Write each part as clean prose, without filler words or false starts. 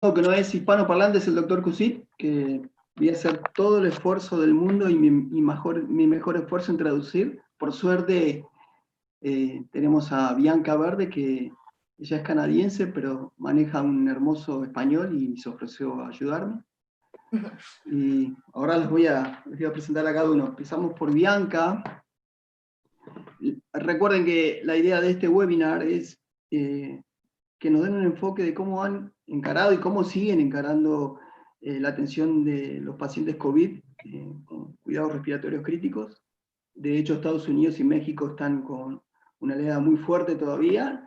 que no es hispanoparlante es el doctor Cusit, que voy a hacer todo el esfuerzo del mundo y mi mejor esfuerzo en traducir. Por suerte tenemos a Bianca Verde, que ella es canadiense, pero maneja un hermoso español y se ofreció a ayudarme. Y ahora les voy a presentar a cada uno. Empezamos por Bianca. Recuerden que la idea de este webinar es que nos den un enfoque de cómo han encarado y cómo siguen encarando la atención de los pacientes COVID con cuidados respiratorios críticos. De hecho, Estados Unidos y México están con una oleada muy fuerte todavía.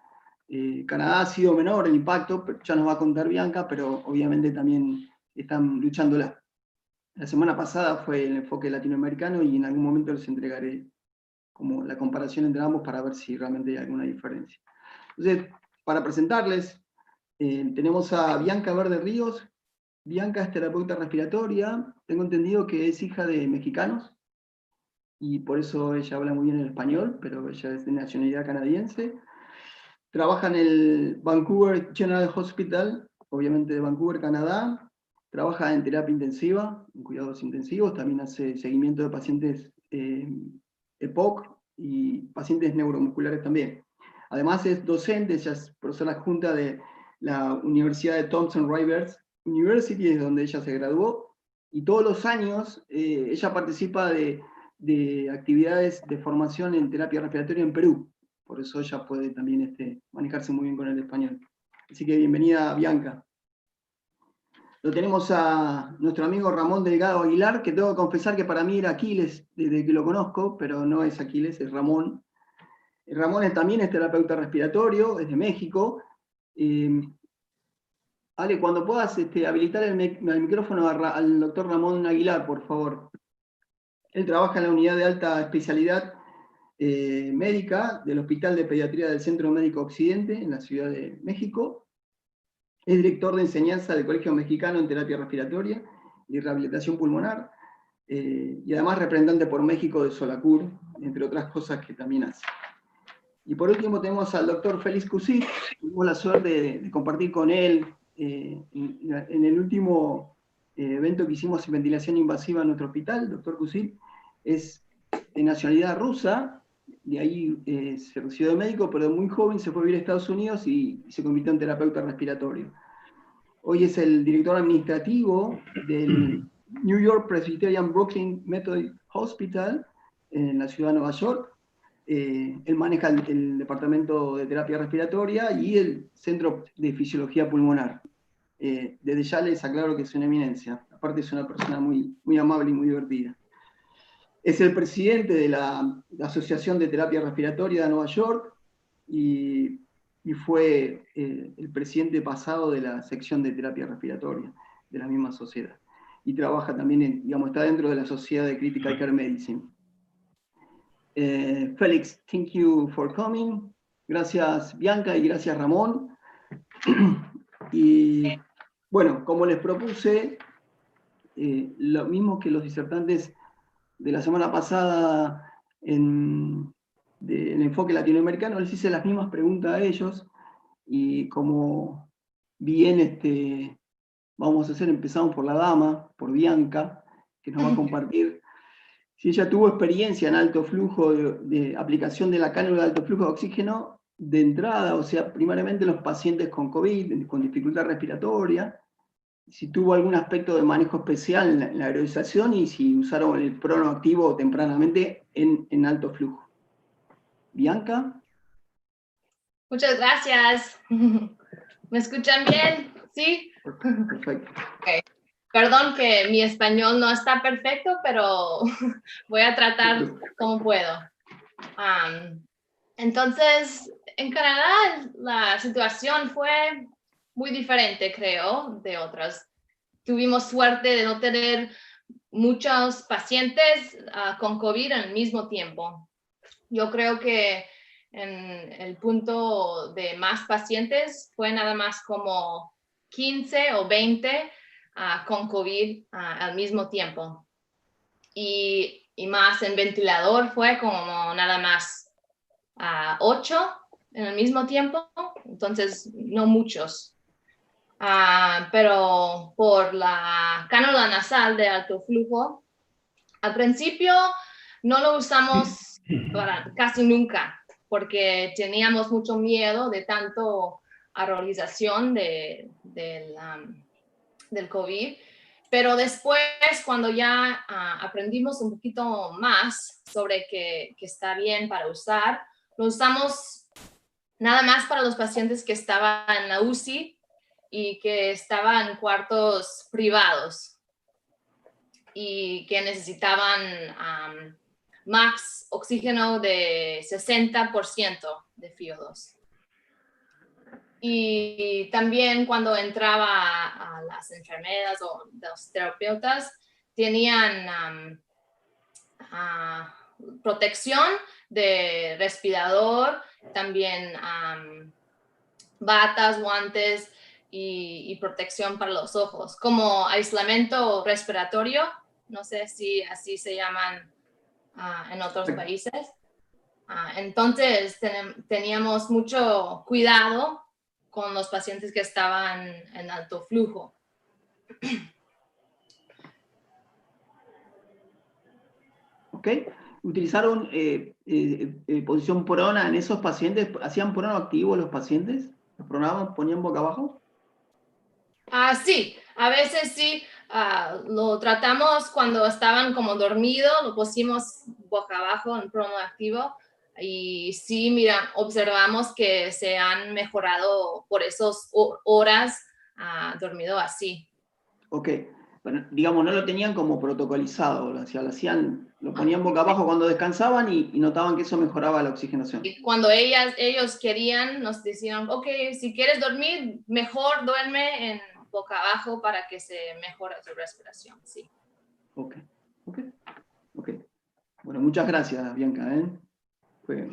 Canadá ha sido menor el impacto, ya nos va a contar Bianca, pero obviamente también están luchándola. La semana pasada fue el enfoque latinoamericano y en algún momento les entregaré como la comparación entre ambos para ver si realmente hay alguna diferencia. Entonces, para presentarles, tenemos a Bianca Verde Ríos. Bianca es terapeuta respiratoria. Tengo entendido que es hija de mexicanos y por eso ella habla muy bien el español, pero ella es de nacionalidad canadiense. Trabaja en el Vancouver General Hospital, obviamente de Vancouver, Canadá. Trabaja en terapia intensiva, en cuidados intensivos. También hace seguimiento de pacientes EPOC y pacientes neuromusculares también. Además es docente, ella es profesora adjunta de la Universidad de Thomson Rivers University, es donde ella se graduó, y todos los años ella participa de actividades de formación en terapia respiratoria en Perú. Por eso ella puede también manejarse muy bien con el español. Así que bienvenida, Bianca. Lo tenemos a nuestro amigo Ramón Delgado Aguilar, que tengo que confesar que para mí era Aquiles desde que lo conozco, pero no es Aquiles, es Ramón. Ramón también es terapeuta respiratorio, es de México. Ale, cuando puedas habilitar el micrófono al doctor Ramón Aguilar, por favor. Él trabaja en la unidad de alta especialidad médica del Hospital de Pediatría del Centro Médico Occidente, en la Ciudad de México. Es director de enseñanza del Colegio Mexicano en Terapia Respiratoria y Rehabilitación Pulmonar, y además representante por México de Solacur, entre otras cosas que también hace. Y por último tenemos al doctor Félix Cusit. Tuvimos la suerte de compartir con él en el último evento que hicimos en ventilación invasiva en nuestro hospital. El doctor Cusit es de nacionalidad rusa, de ahí se recibió de médico, pero muy joven se fue a vivir a Estados Unidos y se convirtió en terapeuta respiratorio. Hoy es el director administrativo del New York Presbyterian Brooklyn Methodist Hospital en la ciudad de Nueva York. Él maneja el departamento de terapia respiratoria y el centro de fisiología pulmonar. Desde ya les aclaro que es una eminencia. Aparte es una persona muy, muy amable y muy divertida. Es el presidente de la Asociación de Terapia Respiratoria de Nueva York y fue el presidente pasado de la sección de terapia respiratoria de la misma sociedad. Y trabaja también, está dentro de la Sociedad de Critical Care Medicine. Félix, thank you for coming. Gracias Bianca y gracias Ramón. Y bueno, como les propuse, lo mismo que los disertantes de la semana pasada en enfoque latinoamericano, les hice las mismas preguntas a ellos y como bien vamos a hacer, empezamos por la dama, por Bianca, que nos va a compartir si ella tuvo experiencia en alto flujo de aplicación de la cánula de alto flujo de oxígeno de entrada, o sea, primariamente los pacientes con COVID, con dificultad respiratoria, si tuvo algún aspecto de manejo especial en la aerolización y si usaron el pronoactivo tempranamente en alto flujo. Bianca. Muchas gracias. ¿Me escuchan bien? ¿Sí? Perfecto. Okay. Perdón que mi español no está perfecto, pero voy a tratar como puedo. Entonces, en Canadá la situación fue muy diferente, creo, de otras. Tuvimos suerte de no tener muchos pacientes con COVID al mismo tiempo. Yo creo que en el punto de más pacientes fue nada más como 15 o 20 con COVID al mismo tiempo. Y más en ventilador fue como nada más 8 en el mismo tiempo, entonces no muchos. pero por la cánula nasal de alto flujo, al principio no lo usamos casi nunca, porque teníamos mucho miedo de tanto arrolización del COVID. Pero después, cuando ya aprendimos un poquito más sobre que está bien para usar, lo usamos nada más para los pacientes que estaban en la UCI y que estaban en cuartos privados y que necesitaban max oxígeno de 60% de FiO2. Y también cuando entraba a las enfermeras o los terapeutas, tenían protección de respirador, también batas, guantes y protección para los ojos, como aislamiento respiratorio, no sé si así se llaman en otros países. Entonces teníamos mucho cuidado con los pacientes que estaban en alto flujo. Ok. ¿Utilizaron posición prona en esos pacientes? ¿Hacían prono activo los pacientes? ¿Los pronaban, ponían boca abajo? Sí, a veces sí. Lo tratamos cuando estaban como dormidos, lo pusimos boca abajo en prono activo. Y sí, mira, observamos que se han mejorado por esas horas dormido así. Ok. Bueno, digamos, no lo tenían como protocolizado, o sea, lo ponían boca abajo cuando descansaban y notaban que eso mejoraba la oxigenación. Y cuando ellos querían, nos decían, ok, si quieres dormir, mejor duerme en boca abajo para que se mejore su respiración, sí. Ok. Bueno, muchas gracias, Bianca. Fue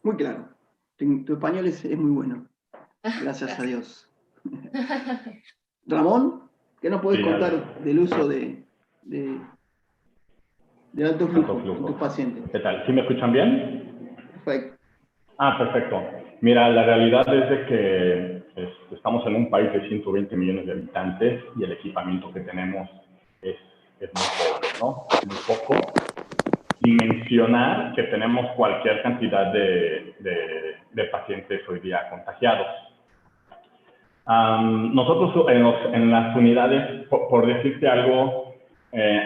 muy claro. Tu español es muy bueno. Gracias a Dios. Ramón, ¿qué nos podés Sí, contar del uso de alto flujo en tus pacientes? ¿Qué tal? ¿Sí me escuchan bien? Perfecto. Perfecto. Mira, la realidad es de que estamos en un país de 120 millones de habitantes y el equipamiento que tenemos es muy pobre, ¿no? Es muy poco. Sin mencionar que tenemos cualquier cantidad de pacientes hoy día contagiados. Nosotros en las unidades, por decirte algo,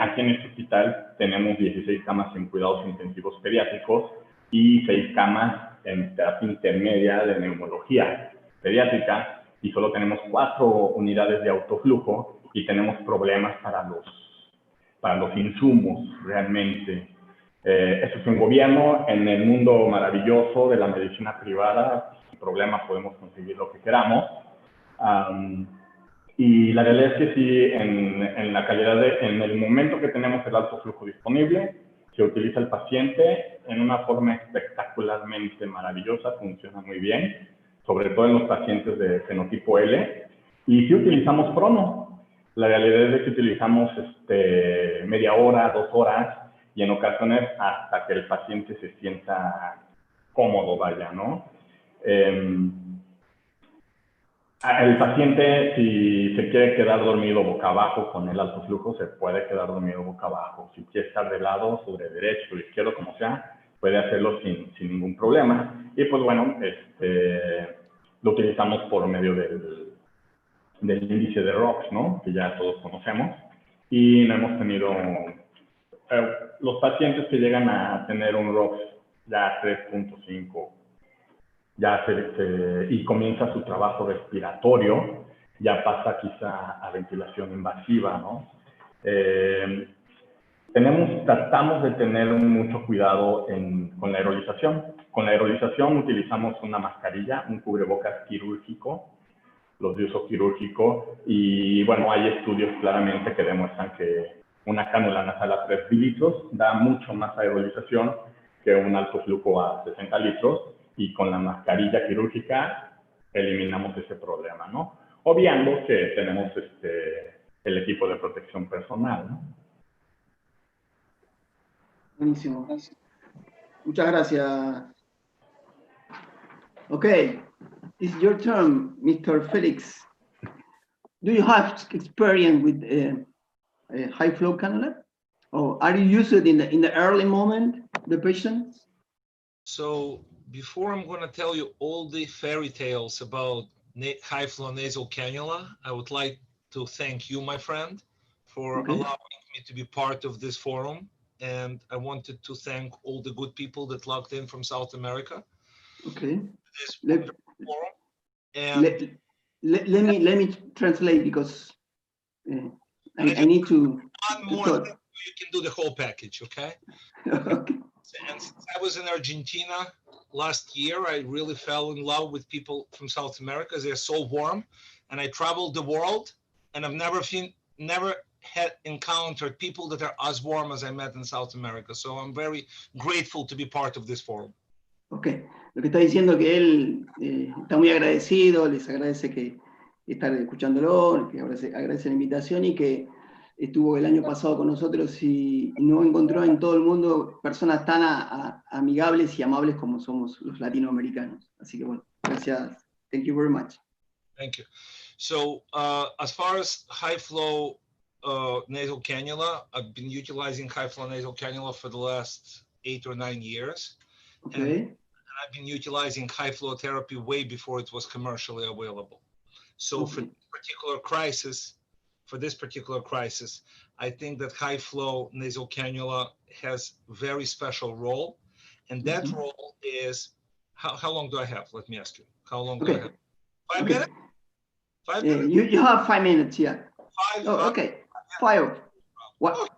aquí en este hospital tenemos 16 camas en cuidados intensivos pediátricos y 6 camas en terapia intermedia de neumología pediátrica y solo tenemos 4 unidades de autoflujo y tenemos problemas para los insumos realmente. Eso es un gobierno en el mundo maravilloso de la medicina privada, sin problema podemos conseguir lo que queramos. Y la realidad es que sí, en la calidad en el momento que tenemos el alto flujo disponible, se utiliza el paciente en una forma espectacularmente maravillosa, funciona muy bien, sobre todo en los pacientes de fenotipo L, y sí utilizamos prono. La realidad es que utilizamos media hora, 2 horas, y en ocasiones hasta que el paciente se sienta cómodo, vaya, ¿no? El paciente, si se quiere quedar dormido boca abajo con el alto flujo, se puede quedar dormido boca abajo. Si quiere estar de lado, sobre derecho o izquierdo, como sea, puede hacerlo sin ningún problema. Y pues bueno, lo utilizamos por medio del índice de ROX, ¿no? Que ya todos conocemos. Y no hemos tenido... los pacientes que llegan a tener un ROX ya 3.5, ya y comienza su trabajo respiratorio, ya pasa quizá a ventilación invasiva, ¿no? Tratamos de tener mucho cuidado con la aerolización. Con la aerolización utilizamos una mascarilla, un cubrebocas quirúrgico, los de uso quirúrgico, y bueno, hay estudios claramente que demuestran que una cánula nasal a 3 litros da mucho más aerolización que un alto flujo a 60 litros, y con la mascarilla quirúrgica eliminamos ese problema, ¿no? Obviando que tenemos el equipo de protección personal, ¿no? Buenísimo. Muchas gracias. Okay, it's your turn, Mr. Felix. Do you have experience with high flow cannula? Or are you used it in the early moment, the patients? So before I'm going to tell you all the fairy tales about high flow nasal cannula, I would like to thank you, my friend, for allowing me to be part of this forum. And I wanted to thank all the good people that logged in from South America. Okay. This Let, forum. And let me translate because I need to. One more thing, you can do the whole package, okay? Okay. And since I was in Argentina last year, I really fell in love with people from South America. They're so warm, and I traveled the world, and I've never had encountered people that are as warm as I met in South America. So I'm very grateful to be part of this forum. Okay. Lo que está diciendo que él está muy agradecido, les agradece que estar escuchándolo, que agradece la invitación y que estuvo el año pasado con nosotros y no encontró en todo el mundo personas tan amigables y amables como somos los latinoamericanos. Así que bueno, gracias. Thank you very much. Thank you. So as far as high flow nasal cannula, I've been utilizing high flow nasal cannula for the last 8 or 9 years. Okay. And I've been utilizing high flow therapy way before it was commercially available. So Okay. for this particular crisis, I think that high flow nasal cannula has very special role. And that role is, how long do I have? Let me ask you. How long do I have? 5 minutes? 5 minutes? You have 5 minutes, yeah. Five. Okay. 5. What?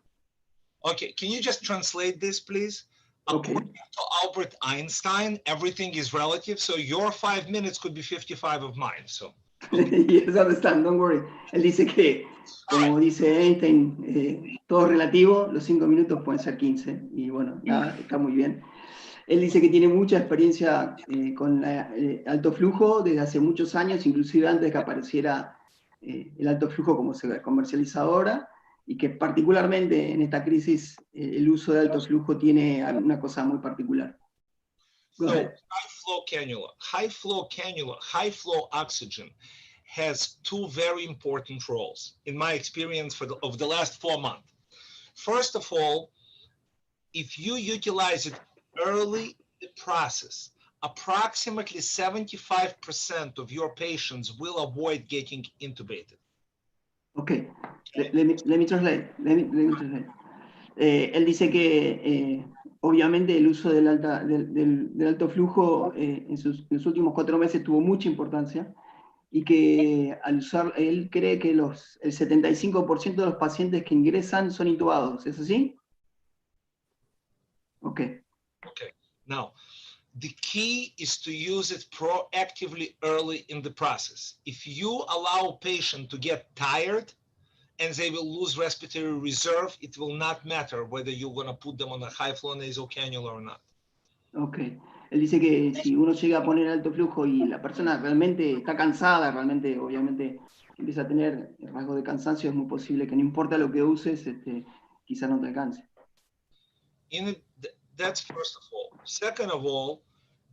Okay, can you just translate this, please? Okay. According to Albert Einstein, everything is relative. So your 5 minutes could be 55 of mine. So. Yes, I understand, don't worry. Él dice que, como dice Einstein, todo es relativo, los 5 minutos pueden ser 15. Y bueno, nada, está muy bien. Él dice que tiene mucha experiencia con alto flujo desde hace muchos años, inclusive antes de que apareciera el alto flujo como se comercializa ahora, y que particularmente en esta crisis el uso de alto flujo tiene una cosa muy particular. So high flow cannula, high flow oxygen has 2 very important roles in my experience of the last 4 months. First of all, if you utilize it early in the process, approximately 75% of your patients will avoid getting intubated. Okay, let me translate. Él dice que obviamente el uso del alto flujo en los últimos 4 meses tuvo mucha importancia y que al usar, él cree que el 75% de los pacientes que ingresan son intubados. ¿Es así? Okay. Okay. Now, the key is to use it proactively early in the process. If you allow a patient to get tired and they will lose respiratory reserve, it will not matter whether you're going to put them on a high flow nasal cannula or not. Okay. Él dice que si uno llega a poner alto flujo y la persona realmente está cansada, realmente, obviamente, empieza a tener rasgos de cansancio, es muy posible que no importa lo que uses, quizás no te alcance. That's first of all. Second of all,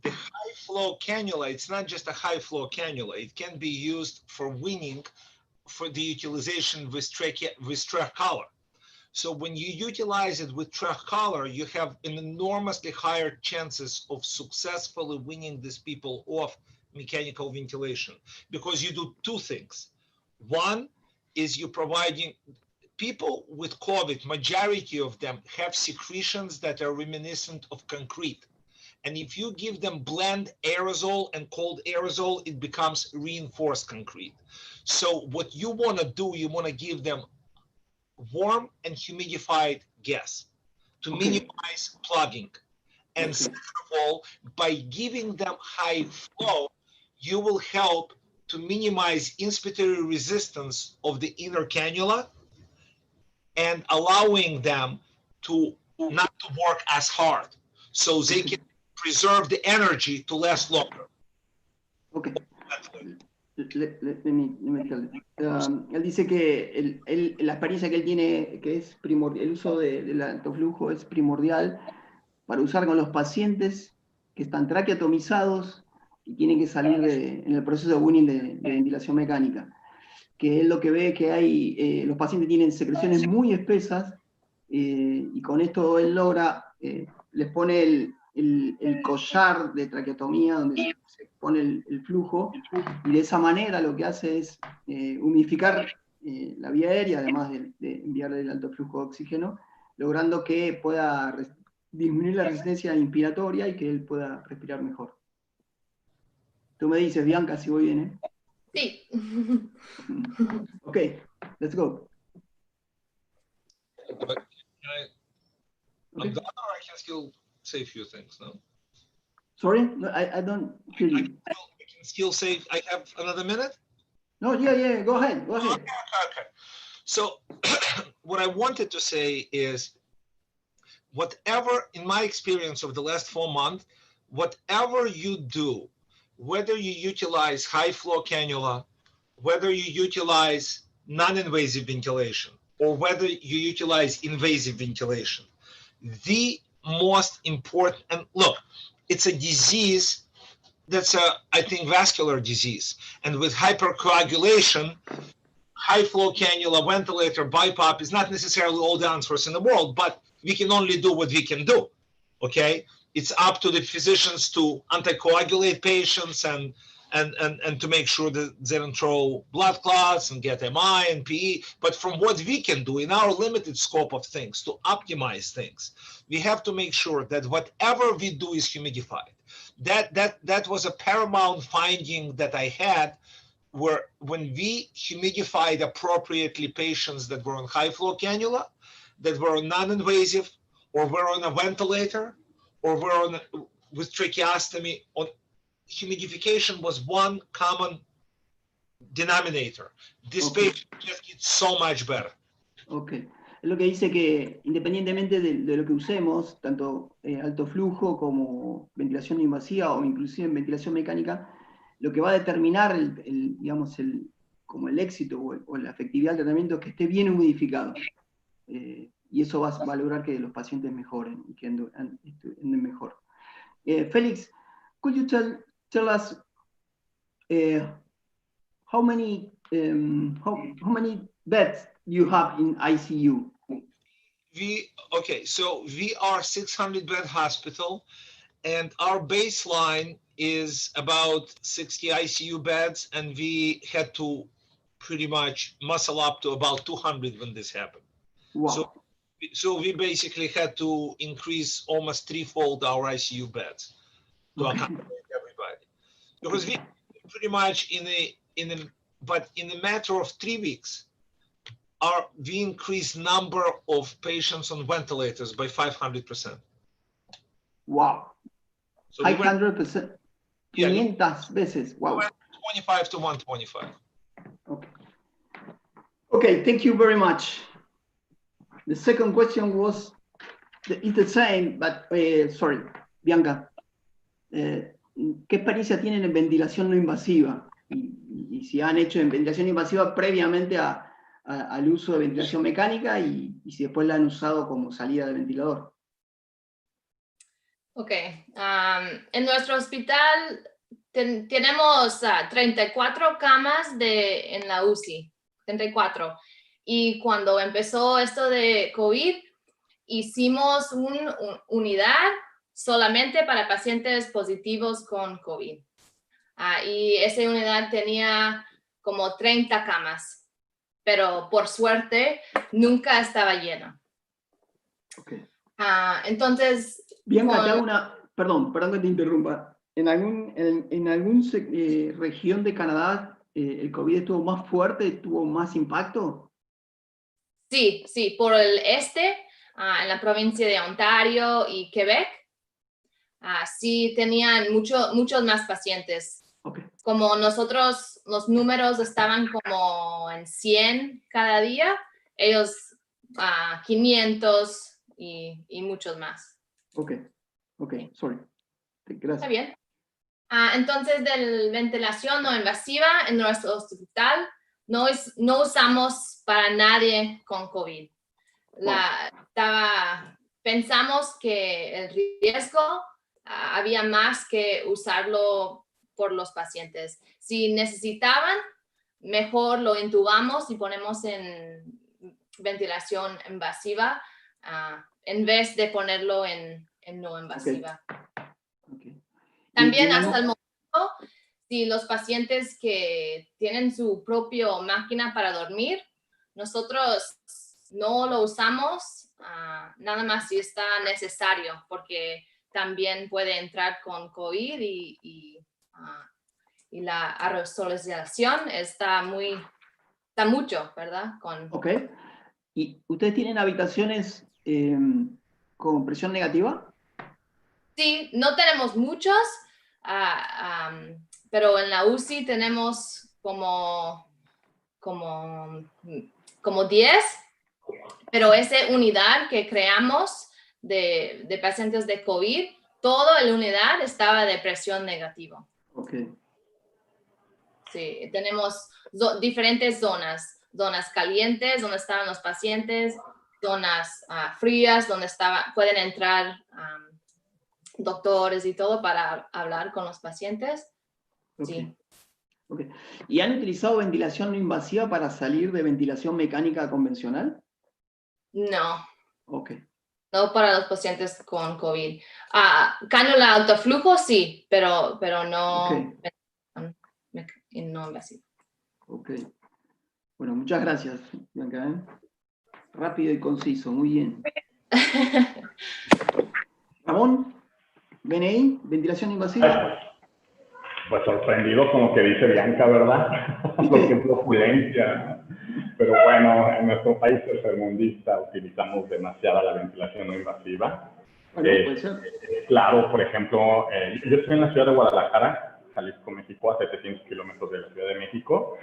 the high flow cannula, it's not just a high flow cannula. It can be used for weaning for the utilization with trach collar. So when you utilize it with trach collar, you have an enormously higher chances of successfully weaning these people off mechanical ventilation, because you do 2 things. One is you're providing people with COVID, majority of them have secretions that are reminiscent of concrete. And if you give them blend aerosol and cold aerosol, it becomes reinforced concrete. So what you want to do, you want to give them warm and humidified gas to minimize plugging. And second of all, by giving them high flow, you will help to minimize inspiratory resistance of the inner cannula and allowing them to not to work as hard, so they can preserve the energy to last longer. Okay. Let me tell you. Él dice que la experiencia que él tiene, que es primordial, el uso del alto flujo es primordial para usar con los pacientes que están traqueotomizados y tienen que salir en el proceso de weaning de ventilación mecánica. que él lo que ve que hay, los pacientes tienen secreciones muy espesas, y con esto él logra, les pone el collar de traqueotomía donde se pone el flujo, y de esa manera lo que hace es humidificar la vía aérea, además de enviarle el alto flujo de oxígeno, logrando que pueda disminuir la resistencia inspiratoria y que él pueda respirar mejor. Tú me dices, Bianca, si voy bien, ¿eh? Sí. Okay, let's go. But I'm Okay. done, or I can still say a few things, no? Sorry, no, I don't hear you. I can still say, I have another minute? No, yeah, go ahead. Okay. So what I wanted to say is, whatever, in my experience of the last 4 months, whatever you do, whether you utilize high flow cannula, whether you utilize non-invasive ventilation, or whether you utilize invasive ventilation, the most important, and look, it's a disease that's I think, vascular disease. And with hypercoagulation, high flow cannula, ventilator, BiPAP is not necessarily all the answers in the world, but we can only do what we can do, okay? It's up to the physicians to anticoagulate patients and to make sure that they don't throw blood clots and get MI and PE. But from what we can do in our limited scope of things to optimize things, we have to make sure that whatever we do is humidified. That was a paramount finding that I had, where when we humidified appropriately patients that were on high flow cannula, that were non-invasive, or were on a ventilator, or were on with tracheostomy, on humidification was one common denominator. This patient just gets so much better. Okay. Es lo que dice que independientemente de lo que usemos, tanto alto flujo como ventilación invasiva o inclusive ventilación mecánica, lo que va a determinar digamos, como el éxito o la efectividad del tratamiento es que esté bien humidificado. Y eso va a lograr que los pacientes mejoren y que anden mejor. Félix, could you tell us how many beds you have in ICU? So we are 600-bed hospital, and our baseline is about 60 ICU beds, and we had to pretty much muscle up to about 200 when this happened. Wow. So we basically had to increase almost threefold our ICU beds to accommodate everybody, because we pretty much but in a matter of 3 weeks, we increased number of patients on ventilators by 500%. Wow. So 500%. 500 veces. Wow. 25 to 125. Okay. Okay, thank you very much. The second question was, it's the same, but sorry, Bianca. ¿Qué experiencia tienen en ventilación no invasiva? Y si han hecho en ventilación invasiva previamente al uso de ventilación mecánica y si después la han usado como salida de ventilador. Ok. En nuestro hospital tenemos 34 camas en la UCI. 34. Y cuando empezó esto de COVID, hicimos una unidad solamente para pacientes positivos con COVID. Y esa unidad tenía como 30 camas, pero por suerte nunca estaba llena. Okay. Entonces... Bianca, te hago perdón que te interrumpa. ¿En algún región de Canadá el COVID estuvo más fuerte, tuvo más impacto? Sí, por el este, en la provincia de Ontario y Quebec, sí tenían muchos más pacientes. Okay. Como nosotros, los números estaban como en 100 cada día, ellos 500 y muchos más. Ok, sorry. Gracias. Está bien. Entonces, de ventilación no invasiva en nuestro hospital no usamos para nadie con COVID. Pensamos que el riesgo había más que usarlo por los pacientes. Si necesitaban, mejor lo intubamos y ponemos en ventilación invasiva en vez de ponerlo en no invasiva. Okay. También digamos, hasta el momento, si los pacientes que tienen su propia máquina para dormir, nosotros no lo usamos nada más si está necesario, porque también puede entrar con COVID y la aerosolización está mucho, ¿verdad? Ok. ¿Y ustedes tienen habitaciones con presión negativa? Sí, no tenemos muchos, pero en la UCI tenemos como 10, pero esa unidad que creamos de pacientes de COVID, toda la unidad estaba de presión negativa. Ok. Sí, tenemos diferentes zonas calientes donde estaban los pacientes, zonas frías donde pueden entrar doctores y todo para hablar con los pacientes. Ok. Sí. Okay. ¿Y han utilizado ventilación no invasiva para salir de ventilación mecánica convencional? No, Ok. no para los pacientes con COVID. Cánula alto flujo sí, pero no, Ok. no invasivo. Ok. Bueno, muchas gracias, Bianca. Rápido y conciso, muy bien. Ramón, BNI, ventilación invasiva. Pues sorprendido con lo que dice Bianca, ¿verdad? Lo que es la opulencia. Pero bueno, en nuestro país tercermundista utilizamos demasiada la ventilación no invasiva. Bueno, puede ser. Claro, por ejemplo, yo estoy en la ciudad de Guadalajara, Jalisco, México, a 700 kilómetros de la Ciudad de México.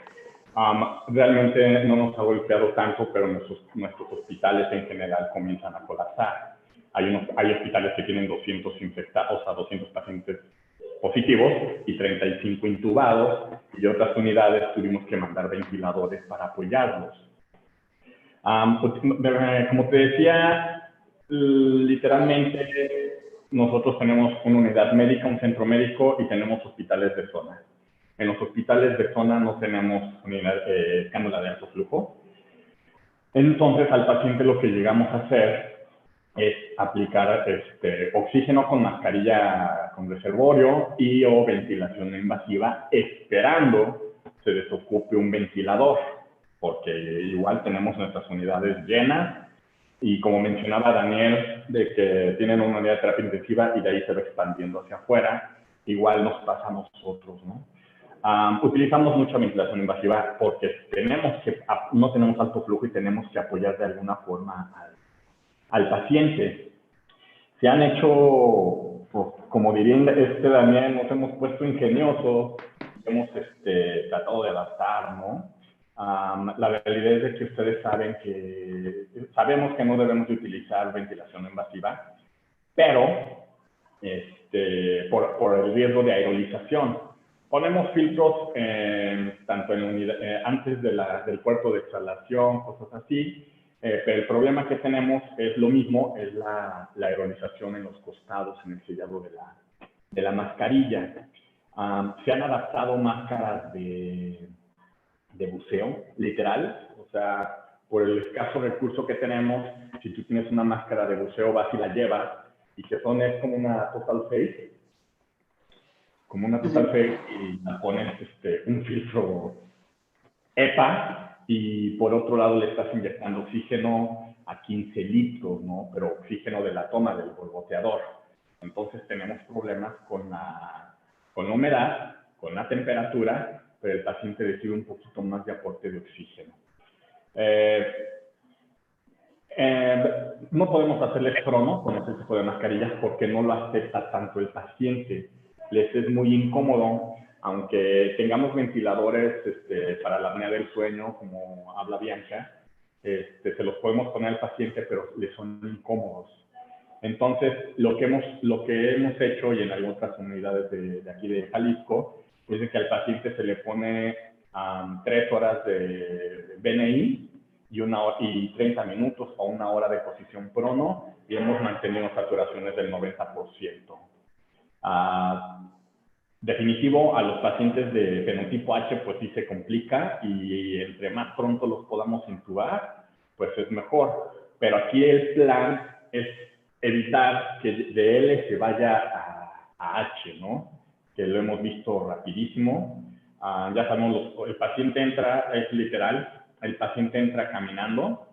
Realmente no nos ha golpeado tanto, pero nuestros hospitales en general comienzan a colapsar. Hay hospitales que tienen 200 infectados, o sea, 200 pacientes positivos y 35 intubados, y otras unidades tuvimos que mandar ventiladores para apoyarlos. Como te decía, literalmente nosotros tenemos una unidad médica, un centro médico y tenemos hospitales de zona. En los hospitales de zona no tenemos cánula de alto flujo. Entonces al paciente lo que llegamos a hacer es aplicar oxígeno con mascarilla con reservorio y o ventilación invasiva, esperando se desocupe un ventilador, porque igual tenemos nuestras unidades llenas y como mencionaba Daniel, de que tienen una unidad de terapia intensiva y de ahí se va expandiendo hacia afuera, igual nos pasa a nosotros, ¿no? Utilizamos mucha ventilación invasiva porque no tenemos alto flujo y tenemos que apoyar de alguna forma al paciente. Se han hecho, pues, como diría Daniel, nos hemos puesto ingeniosos, hemos tratado de adaptar, ¿no? La realidad es de que ustedes sabemos que no debemos de utilizar ventilación invasiva, pero por el riesgo de aerolización. Ponemos filtros tanto antes del puerto de exhalación, cosas así, pero el problema que tenemos es lo mismo, es la aerolización en los costados, en el sellado de la mascarilla. Se han adaptado máscaras de buceo, literal, o sea, por el escaso recurso que tenemos, si tú tienes una máscara de buceo, vas y la llevas, y que es como una total face, y la pones un filtro EPA, y por otro lado le estás inyectando oxígeno a 15 litros, ¿no? Pero oxígeno de la toma del borboteador. Entonces tenemos problemas con la humedad, con la temperatura, pero el paciente recibe un poquito más de aporte de oxígeno. No podemos hacerles crono con ese tipo de mascarillas porque no lo acepta tanto el paciente. Les es muy incómodo, aunque tengamos ventiladores para la apnea del sueño, como habla Bianca, se los podemos poner al paciente, pero les son incómodos. Entonces, lo que hemos hecho, y en algunas otras unidades de aquí de Jalisco, es de que al paciente se le pone 3 horas de BNI y 30 minutos o 1 hora de posición prono, y hemos mantenido saturaciones del 90%. Definitivo, a los pacientes de fenotipo H, pues sí se complica y entre más pronto los podamos intubar, pues es mejor. Pero aquí el plan es evitar que de L se vaya a H, ¿no? Que lo hemos visto rapidísimo. Ya sabemos, el paciente entra, es literal, el paciente entra caminando,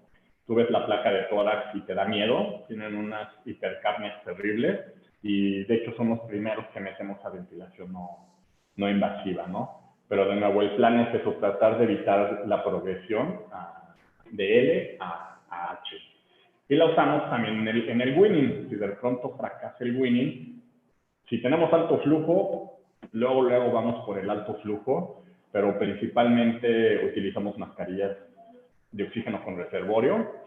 tú ves la placa de tórax y te da miedo, tienen unas hipercapnias terribles y de hecho son los primeros que metemos a ventilación no invasiva, ¿no? Pero de nuevo, el plan es eso, tratar de evitar la progresión de L a H. Y la usamos también en el winning. Si de pronto fracasa el winning, si tenemos alto flujo, luego vamos por el alto flujo, pero principalmente utilizamos mascarillas de oxígeno con reservorio,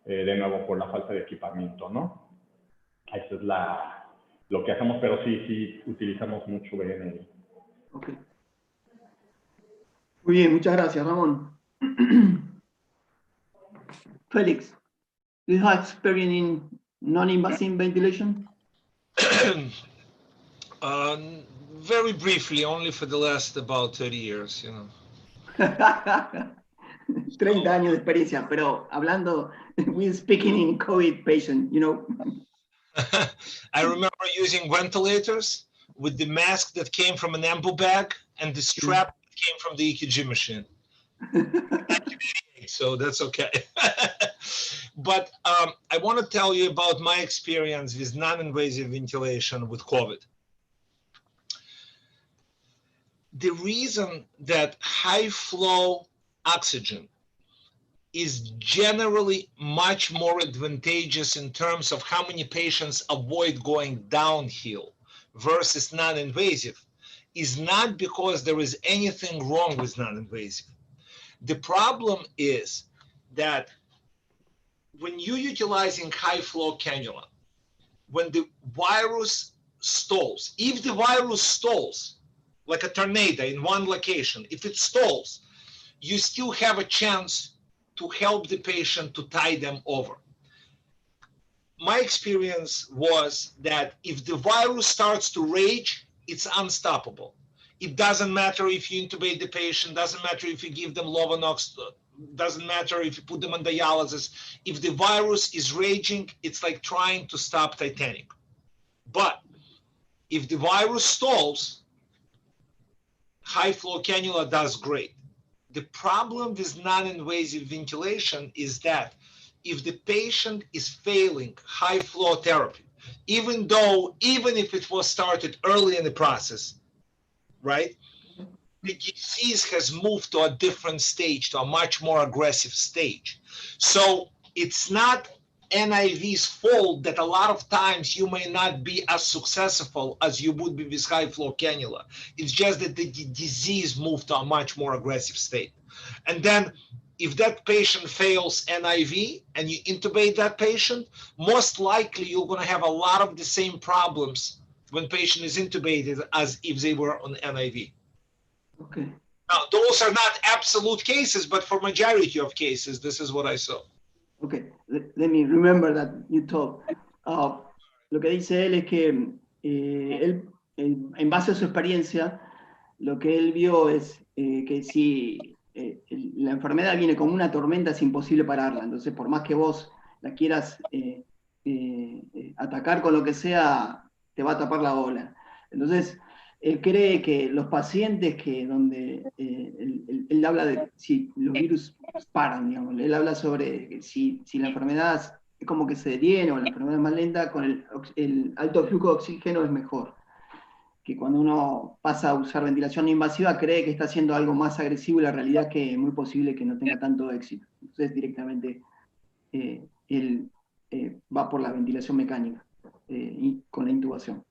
de nuevo por la falta de equipamiento, ¿no? Eso es lo que hacemos, pero sí utilizamos mucho BNI. Ok. Muy bien, muchas gracias, Ramón. Felix, do you have experience in non-invasive ventilation? Very briefly, only for the last about 30 years, you know. 30 años de experiencia, pero hablando, we're speaking in COVID patient, you know. I remember using ventilators with the mask that came from an ambu bag and the strap that came from the EKG machine. So that's okay. But I want to tell you about my experience with non-invasive ventilation with COVID. The reason that high flow oxygen is generally much more advantageous in terms of how many patients avoid going downhill versus non-invasive is not because there is anything wrong with non-invasive. The problem is that when you're utilizing high flow cannula, when the virus stalls, if the virus stalls like a tornado in one location, if it stalls, you still have a chance to help the patient to tie them over. My experience was that if the virus starts to rage, it's unstoppable. It doesn't matter if you intubate the patient, doesn't matter if you give them Lovenox, doesn't matter if you put them on dialysis. If the virus is raging, it's like trying to stop Titanic. But if the virus stalls, high flow cannula does great. The problem with non-invasive ventilation is that if the patient is failing high flow therapy, even if it was started early in the process, right? The disease has moved to a different stage, to a much more aggressive stage. So it's not NIV's fault that a lot of times you may not be as successful as you would be with high flow cannula. It's just that the disease moved to a much more aggressive state. And then if that patient fails NIV and you intubate that patient, most likely you're going to have a lot of the same problems when patient is intubated as if they were on NIV. Okay. Now, those are not absolute cases, but for majority of cases, this is what I saw. Okay, let me remember that you told. Lo que dice él es que él, en base a su experiencia, lo que él vio es que si la enfermedad viene como una tormenta, es imposible pararla. Entonces, por más que vos la quieras atacar con lo que sea, te va a tapar la ola. Entonces, él cree que los pacientes donde él habla de si los virus paran, digamos, él habla sobre si la enfermedad es como que se detiene o la enfermedad es más lenta, con el alto flujo de oxígeno es mejor. Que cuando uno pasa a usar ventilación no invasiva cree que está haciendo algo más agresivo y la realidad es que es muy posible que no tenga tanto éxito. Entonces directamente él va por la ventilación mecánica y con la intubación.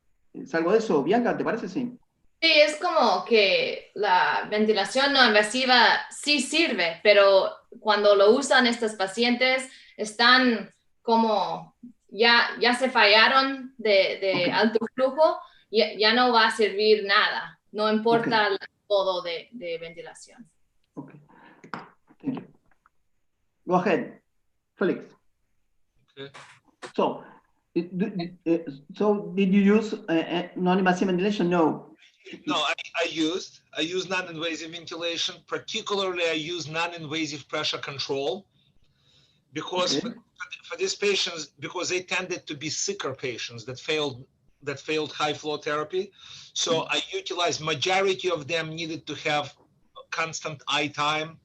¿Salgo de eso? Bianca, ¿te parece? Sí. Sí, es como que la ventilación no invasiva sí sirve, pero cuando lo usan estos pacientes están como ya se fallaron de alto flujo, ya no va a servir nada, no importa el modo de ventilación. Okay. Thank you. Go ahead, Felix. Okay. So did you use non-invasive ventilation? No. No, I use non-invasive ventilation. Particularly, I use non-invasive pressure control because Okay. for these patients, because they tended to be sicker patients that failed high flow therapy. So I utilized, majority of them needed to have constant eye time,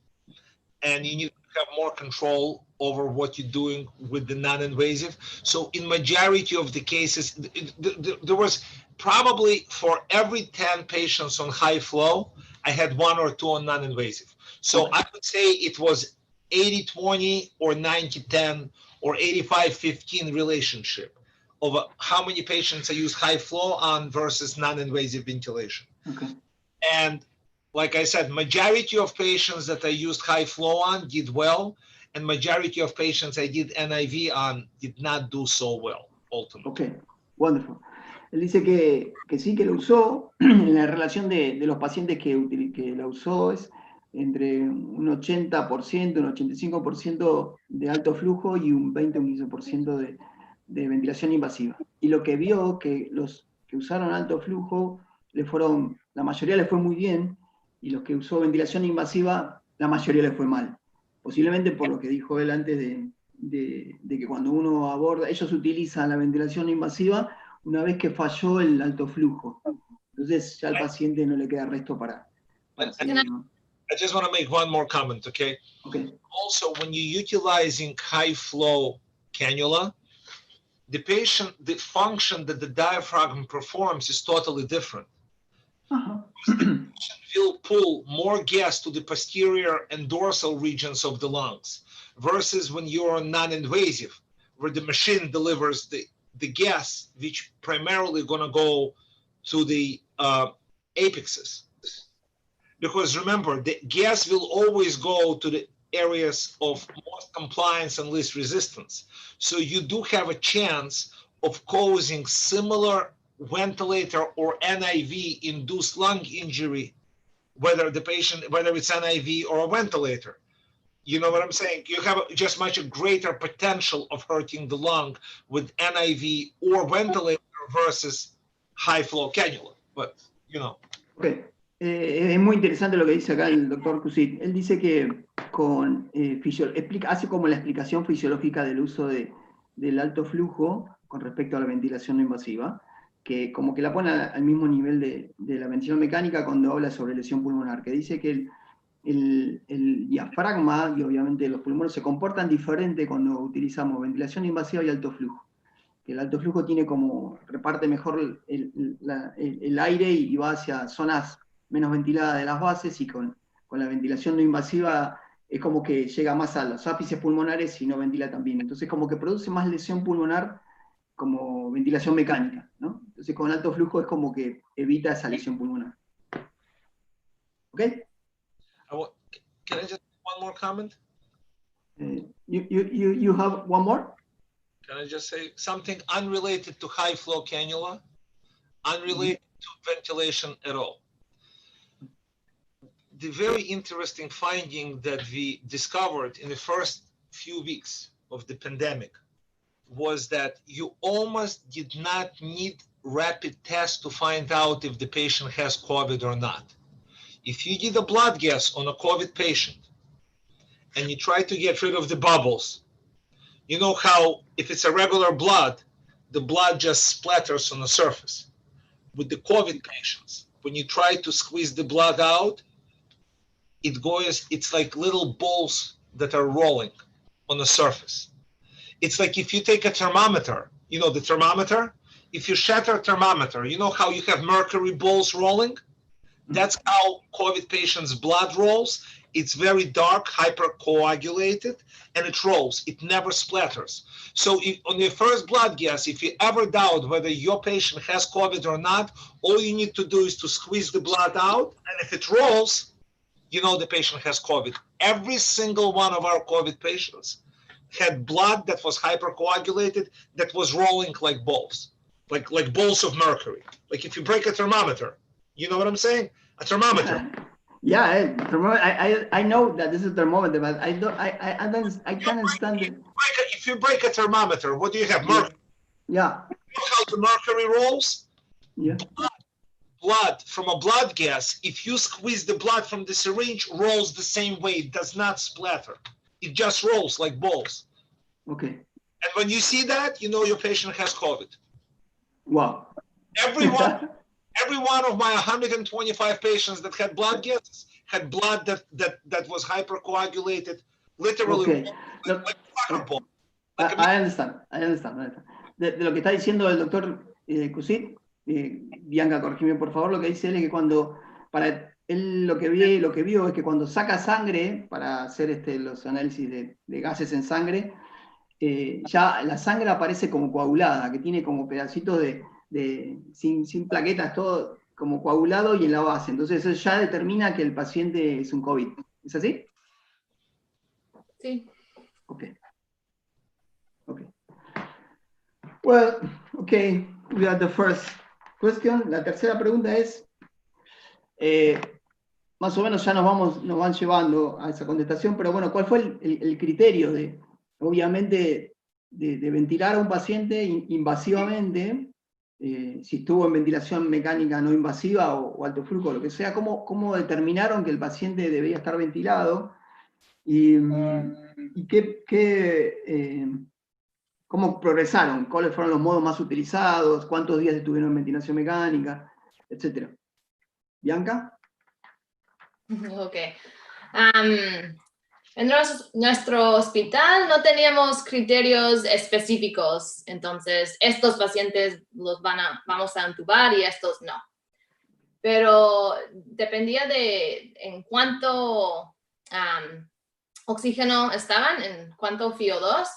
and you need to have more control over what you're doing with the non-invasive. So in majority of the cases, there was probably for every 10 patients on high flow, I had 1 or 2 on non-invasive. So Okay. I would say it was 80-20 or 90-10 or 85-15 relationship of how many patients I use high flow on versus non-invasive ventilation. Okay. And like I said, majority of patients that I used high flow on did well, and majority of patients I did NIV on did not do so well, ultimately. Ok, wonderful. Él dice que sí que lo usó, en la relación de los pacientes que la usó es entre un 80%, un 85% de alto flujo y un 20 o un 15% de ventilación invasiva. Y lo que vio que los que usaron alto flujo, la mayoría le fue muy bien, y los que usó ventilación invasiva, la mayoría le fue mal. Posiblemente por lo que dijo él antes de que cuando uno aborda, ellos utilizan la ventilación invasiva una vez que falló el alto flujo. Entonces ya al paciente no le queda resto para seguir, ¿no? I just want to make one more comment, okay? Okay. Also, when you're utilizing high flow cannula, the function that the diaphragm performs is totally different. Ajá. Will pull more gas to the posterior and dorsal regions of the lungs versus when you're on non-invasive, where the machine delivers the gas, which primarily going to go to the apexes. Because remember, the gas will always go to the areas of most compliance and least resistance. So you do have a chance of causing similar ventilator or NIV induced lung injury, whether it's NIV or a ventilator. You know what I'm saying? You have just much a greater potential of hurting the lung with NIV or ventilator versus high flow cannula. But, you know. Okay. Es muy interesante lo que dice acá el doctor Cusit. Él dice que hace como la explicación fisiológica del uso del alto flujo con respecto a la ventilación no invasiva, que como que la pone al mismo nivel de la ventilación mecánica cuando habla sobre lesión pulmonar, que dice que el diafragma y obviamente los pulmones se comportan diferente cuando utilizamos ventilación invasiva y alto flujo. Que el alto flujo reparte mejor el aire y va hacia zonas menos ventiladas de las bases, y con la ventilación no invasiva es como que llega más a los ápices pulmonares y no ventila tan bien. Entonces como que produce más lesión pulmonar como ventilación mecánica, ¿no? Entonces con alto flujo es como que evita esa lesión pulmonar. ¿Ok? Can I just one more comment? You have one more? Can I just say something unrelated to high flow cannula, unrelated to ventilation at all? The very interesting finding that we discovered in the first few weeks of the pandemic was that you almost did not need rapid tests to find out if the patient has COVID or not. If you did a blood gas on a COVID patient and you try to get rid of the bubbles, you know how if it's a regular blood, the blood just splatters on the surface. With the COVID patients, when you try to squeeze the blood out, it's like little balls that are rolling on the surface. It's like if you take a thermometer, you know the thermometer, if you shatter a thermometer, you know how you have mercury balls rolling? That's how COVID patients' blood rolls. It's very dark, hypercoagulated, and it rolls. It never splatters. So on your first blood gas, if you ever doubt whether your patient has COVID or not, all you need to do is to squeeze the blood out, and if it rolls, you know the patient has COVID. Every single one of our COVID patients had blood that was hypercoagulated, that was rolling like balls, like balls of mercury. Like if you break a thermometer, you know what I'm saying? A thermometer. Yeah, I know that this is a thermometer, but I can't understand it. If you break a thermometer, what do you have? Mercury. Yeah. You know how the mercury rolls? Yeah. blood from a blood gas, if you squeeze the blood from the syringe, rolls the same way. It does not splatter. It just rolls like balls. Okay. And when you see that, you know your patient has COVID. Wow. Every one of my 125 patients that had blood gases had blood that was hypercoagulated, literally Okay. like soccer ball. I understand. De lo que está diciendo el doctor Cusit, Bianca, corregime por favor, lo que dice él es que cuando, para él lo que vio es que cuando saca sangre para hacer los análisis de gases en sangre, ya la sangre aparece como coagulada, que tiene como pedacitos sin plaquetas, todo como coagulado y en la base. Entonces eso ya determina que el paciente es un COVID. ¿Es así? Sí. Okay. Well, okay, we got the first question. La tercera pregunta es, más o menos ya nos van llevando a esa contestación, pero bueno, ¿cuál fue el criterio obviamente, de ventilar a un paciente invasivamente, si estuvo en ventilación mecánica no invasiva o alto flujo, lo que sea? ¿Cómo determinaron que el paciente debía estar ventilado? Y ¿cómo progresaron? ¿Cuáles fueron los modos más utilizados? ¿Cuántos días estuvieron en ventilación mecánica? Etcétera. ¿Bianca? Ok. En nuestro hospital no teníamos criterios específicos, entonces estos pacientes vamos a intubar y estos no. Pero dependía de en cuánto oxígeno estaban, en cuánto FiO2.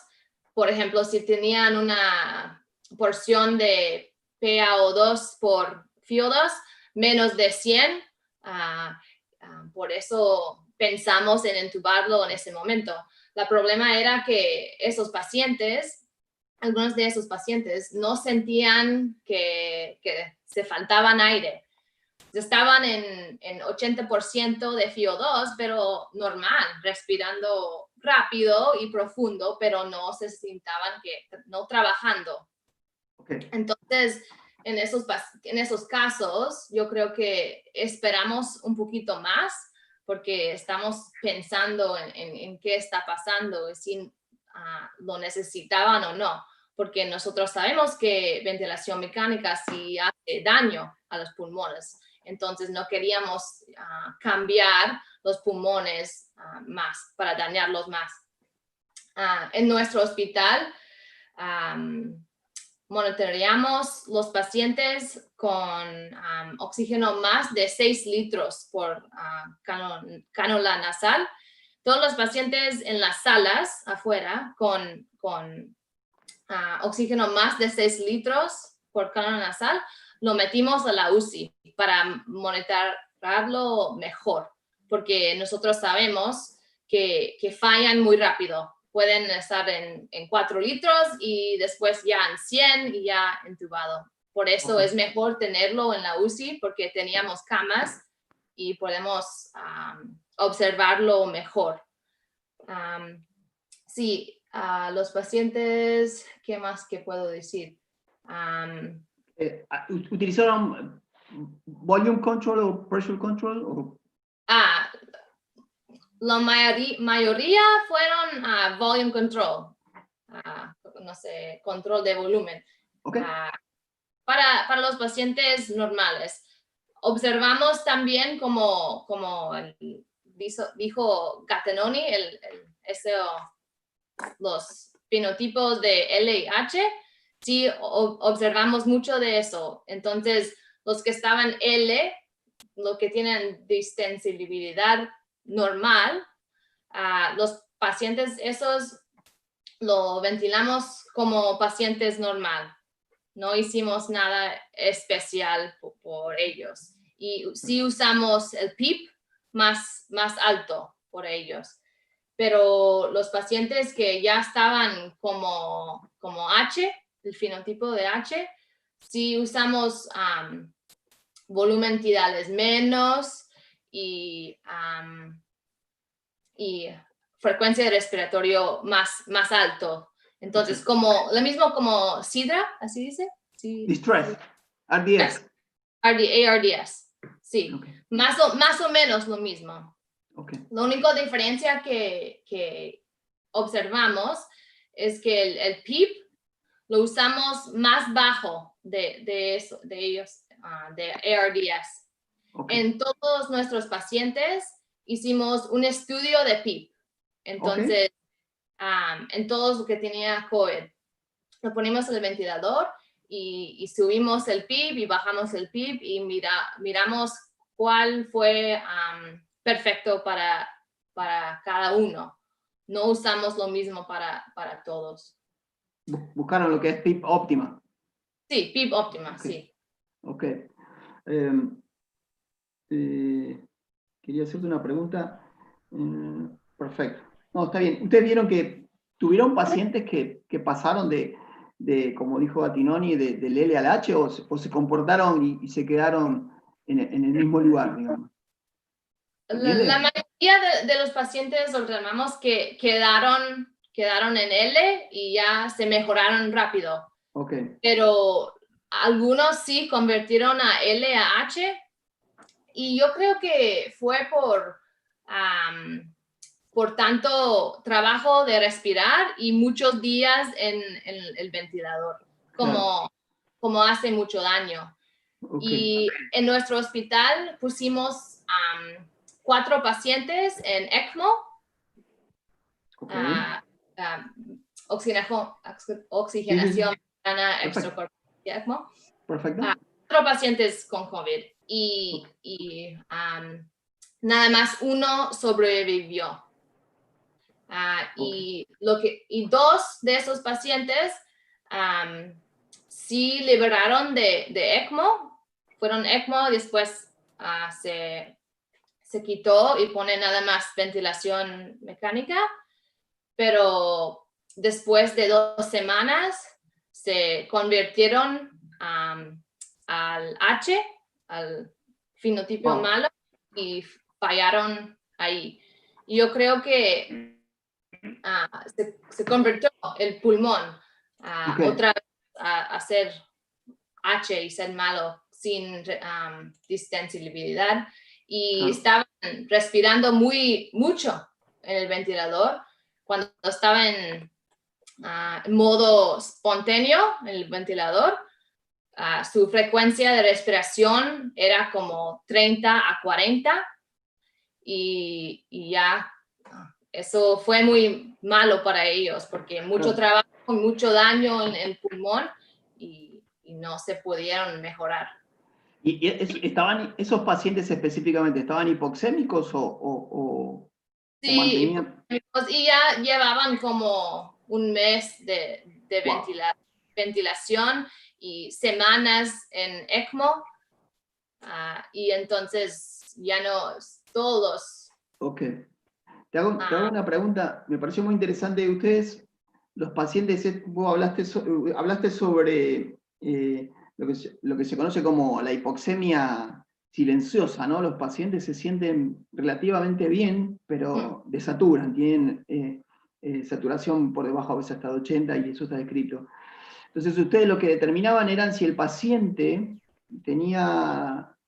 Por ejemplo, si tenían una porción de PaO2 por FiO2 menos de 100, por eso pensamos en intubarlo en ese momento. El problema era que algunos de esos pacientes no sentían que se faltaban aire. Estaban en 80% de FiO2, pero normal, respirando rápido y profundo, pero no se sintieron no trabajando. Okay. Entonces, en esos casos, yo creo que esperamos un poquito más, porque estamos pensando en qué está pasando, si lo necesitaban o no, porque nosotros sabemos que ventilación mecánica sí hace daño a los pulmones. Entonces no queríamos cambiar los pulmones más, para dañarlos más. En nuestro hospital monitoreamos los pacientes con oxígeno más de 6 litros por cánula nasal. Todos los pacientes en las salas afuera con oxígeno más de 6 litros por cánula nasal, lo metimos a la UCI para monitorarlo mejor, porque nosotros sabemos que fallan muy rápido. Pueden estar en 4 litros y después ya en 100 y ya intubado. Por eso es mejor tenerlo en la UCI, porque teníamos camas y podemos observarlo mejor. Sí, los pacientes, ¿qué más que puedo decir? ¿Utilizaron volume control o pressure control? La mayoría fueron volume control, control de volumen. Okay. Para los pacientes normales. Observamos también como dijo Gattinoni, los fenotipos de LH, sí observamos mucho de eso. Entonces, los que estaban L, los que tienen distensibilidad normal, los pacientes esos lo ventilamos como pacientes normal. No hicimos nada especial por ellos. Y sí usamos el PEEP más alto por ellos. Pero los pacientes que ya estaban como H, el fenotipo de H, sí usamos volumen tidales menos y frecuencia de respiratorio más alto. Entonces, lo mismo como SIDRA, ¿así dice? Sí. Distress, RDS. ARDS, sí. Okay. Más o menos lo mismo. Okay. La única diferencia que observamos es que el PEEP lo usamos más bajo de ellos, de ARDS. Okay. En todos nuestros pacientes hicimos un estudio de PEEP. Entonces, en todos los que tenía COVID, lo ponemos en el ventilador y subimos el PEEP y bajamos el PEEP y miramos cuál fue perfecto para cada uno. No usamos lo mismo para todos. Buscaron lo que es PEEP óptima. Sí, PEEP óptima, Okay. sí. Ok. Quería hacerte una pregunta. Perfecto. No, está bien. Ustedes vieron que tuvieron pacientes que pasaron de, como dijo Batinoni, del L al H o se comportaron y se quedaron en el mismo lugar, digamos. La mayoría de los pacientes observamos que quedaron en L y ya se mejoraron rápido. Okay. Pero algunos sí convirtieron a L a H y yo creo que fue por tanto trabajo de respirar y muchos días en el ventilador, como hace mucho daño. Okay. Y en nuestro hospital pusimos 4 pacientes en ECMO, Okay. oxigenación Sí. extracorpórea, ECMO. Perfecto. 4 pacientes con COVID y nada más uno sobrevivió. Y 2 de esos pacientes sí liberaron de ECMO, fueron ECMO, después se quitó y pone nada más ventilación mecánica, pero después de 2 semanas se convirtieron al H, al fenotipo malo, y fallaron ahí. Y yo creo que se convirtió el pulmón otra vez a ser H y ser malo sin distensibilidad y estaban respirando mucho en el ventilador. Cuando estaba en modo espontáneo en el ventilador, su frecuencia de respiración era como 30 a 40 y ya eso fue muy malo para ellos porque mucho trabajo, mucho daño en el pulmón y no se pudieron mejorar. ¿Y estaban esos pacientes específicamente, estaban hipoxémicos o Sí, mantenían? y ya llevaban como un mes de ventilación y semanas en ECMO y entonces ya no todos. Ok. Te hago una pregunta, me pareció muy interesante de ustedes, los pacientes, vos hablaste sobre lo que se conoce como la hipoxemia silenciosa, ¿no? Los pacientes se sienten relativamente bien, pero desaturan, tienen saturación por debajo a veces hasta de 80 y eso está descrito. Entonces ustedes lo que determinaban eran si el paciente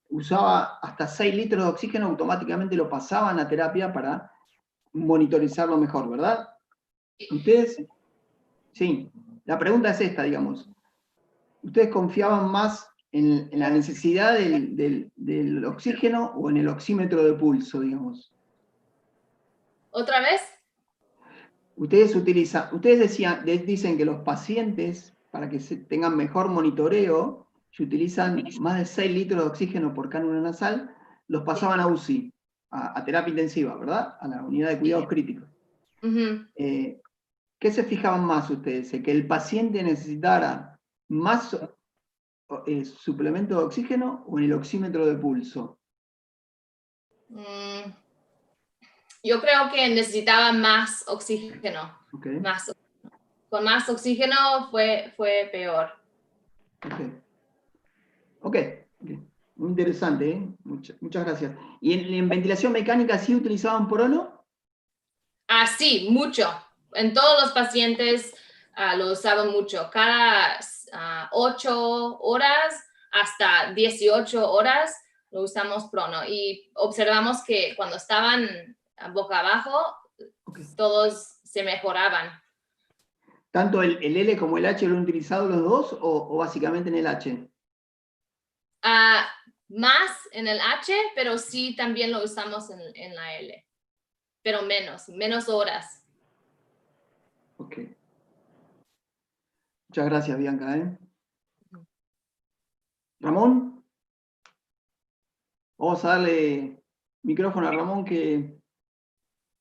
usaba hasta 6 litros de oxígeno, automáticamente lo pasaban a terapia para monitorizarlo mejor, ¿verdad? Ustedes, sí, la pregunta es esta, digamos. ¿Ustedes confiaban más en la necesidad del oxígeno o en el oxímetro de pulso, digamos? ¿Otra vez? Ustedes dicen que los pacientes, para que tengan mejor monitoreo, se utilizan más de 6 litros de oxígeno por cánula nasal, los pasaban a UCI, a terapia intensiva, ¿verdad? A la unidad de cuidados críticos. ¿Qué se fijaban más ustedes? ¿Que el paciente necesitara más suplemento de oxígeno o en el oxímetro de pulso? Yo creo que necesitaba más oxígeno. Okay. Con más oxígeno fue peor. Ok. Muy interesante, ¿eh? Muchas gracias. ¿Y en ventilación mecánica sí utilizaban porono? Sí, mucho. En todos los pacientes lo usaban mucho. Cada 8 horas hasta 18 horas lo usamos prono y observamos que cuando estaban boca abajo, todos se mejoraban. ¿Tanto el L como el H lo han utilizado los dos o básicamente en el H? Más en el H, pero sí también lo usamos en la L. Pero menos horas. Ok. Muchas gracias, Bianca. Ramón. Vamos a darle micrófono a Ramón que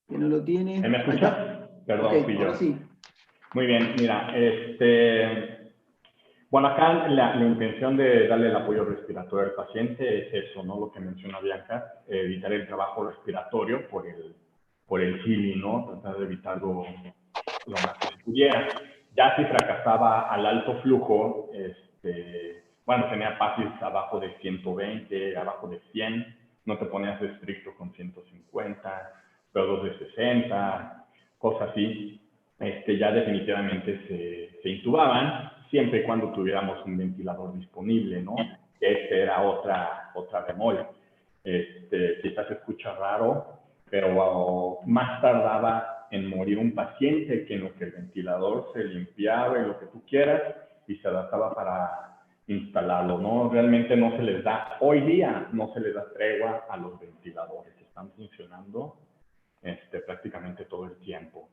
no lo tiene. ¿Me escucha? Perdón, okay, fui yo. ahora sí. Muy bien, mira, bueno, acá la intención de darle el apoyo respiratorio al paciente es eso, ¿no? Lo que menciona Bianca, evitar el trabajo respiratorio por el feeling, ¿no? Tratar de evitarlo lo más que se pudiera. Ya si fracasaba al alto flujo, bueno, tenía pasis abajo de 120, abajo de 100, no te ponías estricto con 150, pero de 60, cosas así. Ya definitivamente se intubaban, siempre y cuando tuviéramos un ventilador disponible, ¿no? Que era otra bemol. Quizás se escucha raro, pero más tardaba en morir un paciente que en lo que el ventilador se limpiaba y lo que tú quieras y se adaptaba para instalarlo, ¿no? Realmente no se les da, hoy día no se les da tregua a los ventiladores, están funcionando prácticamente todo el tiempo.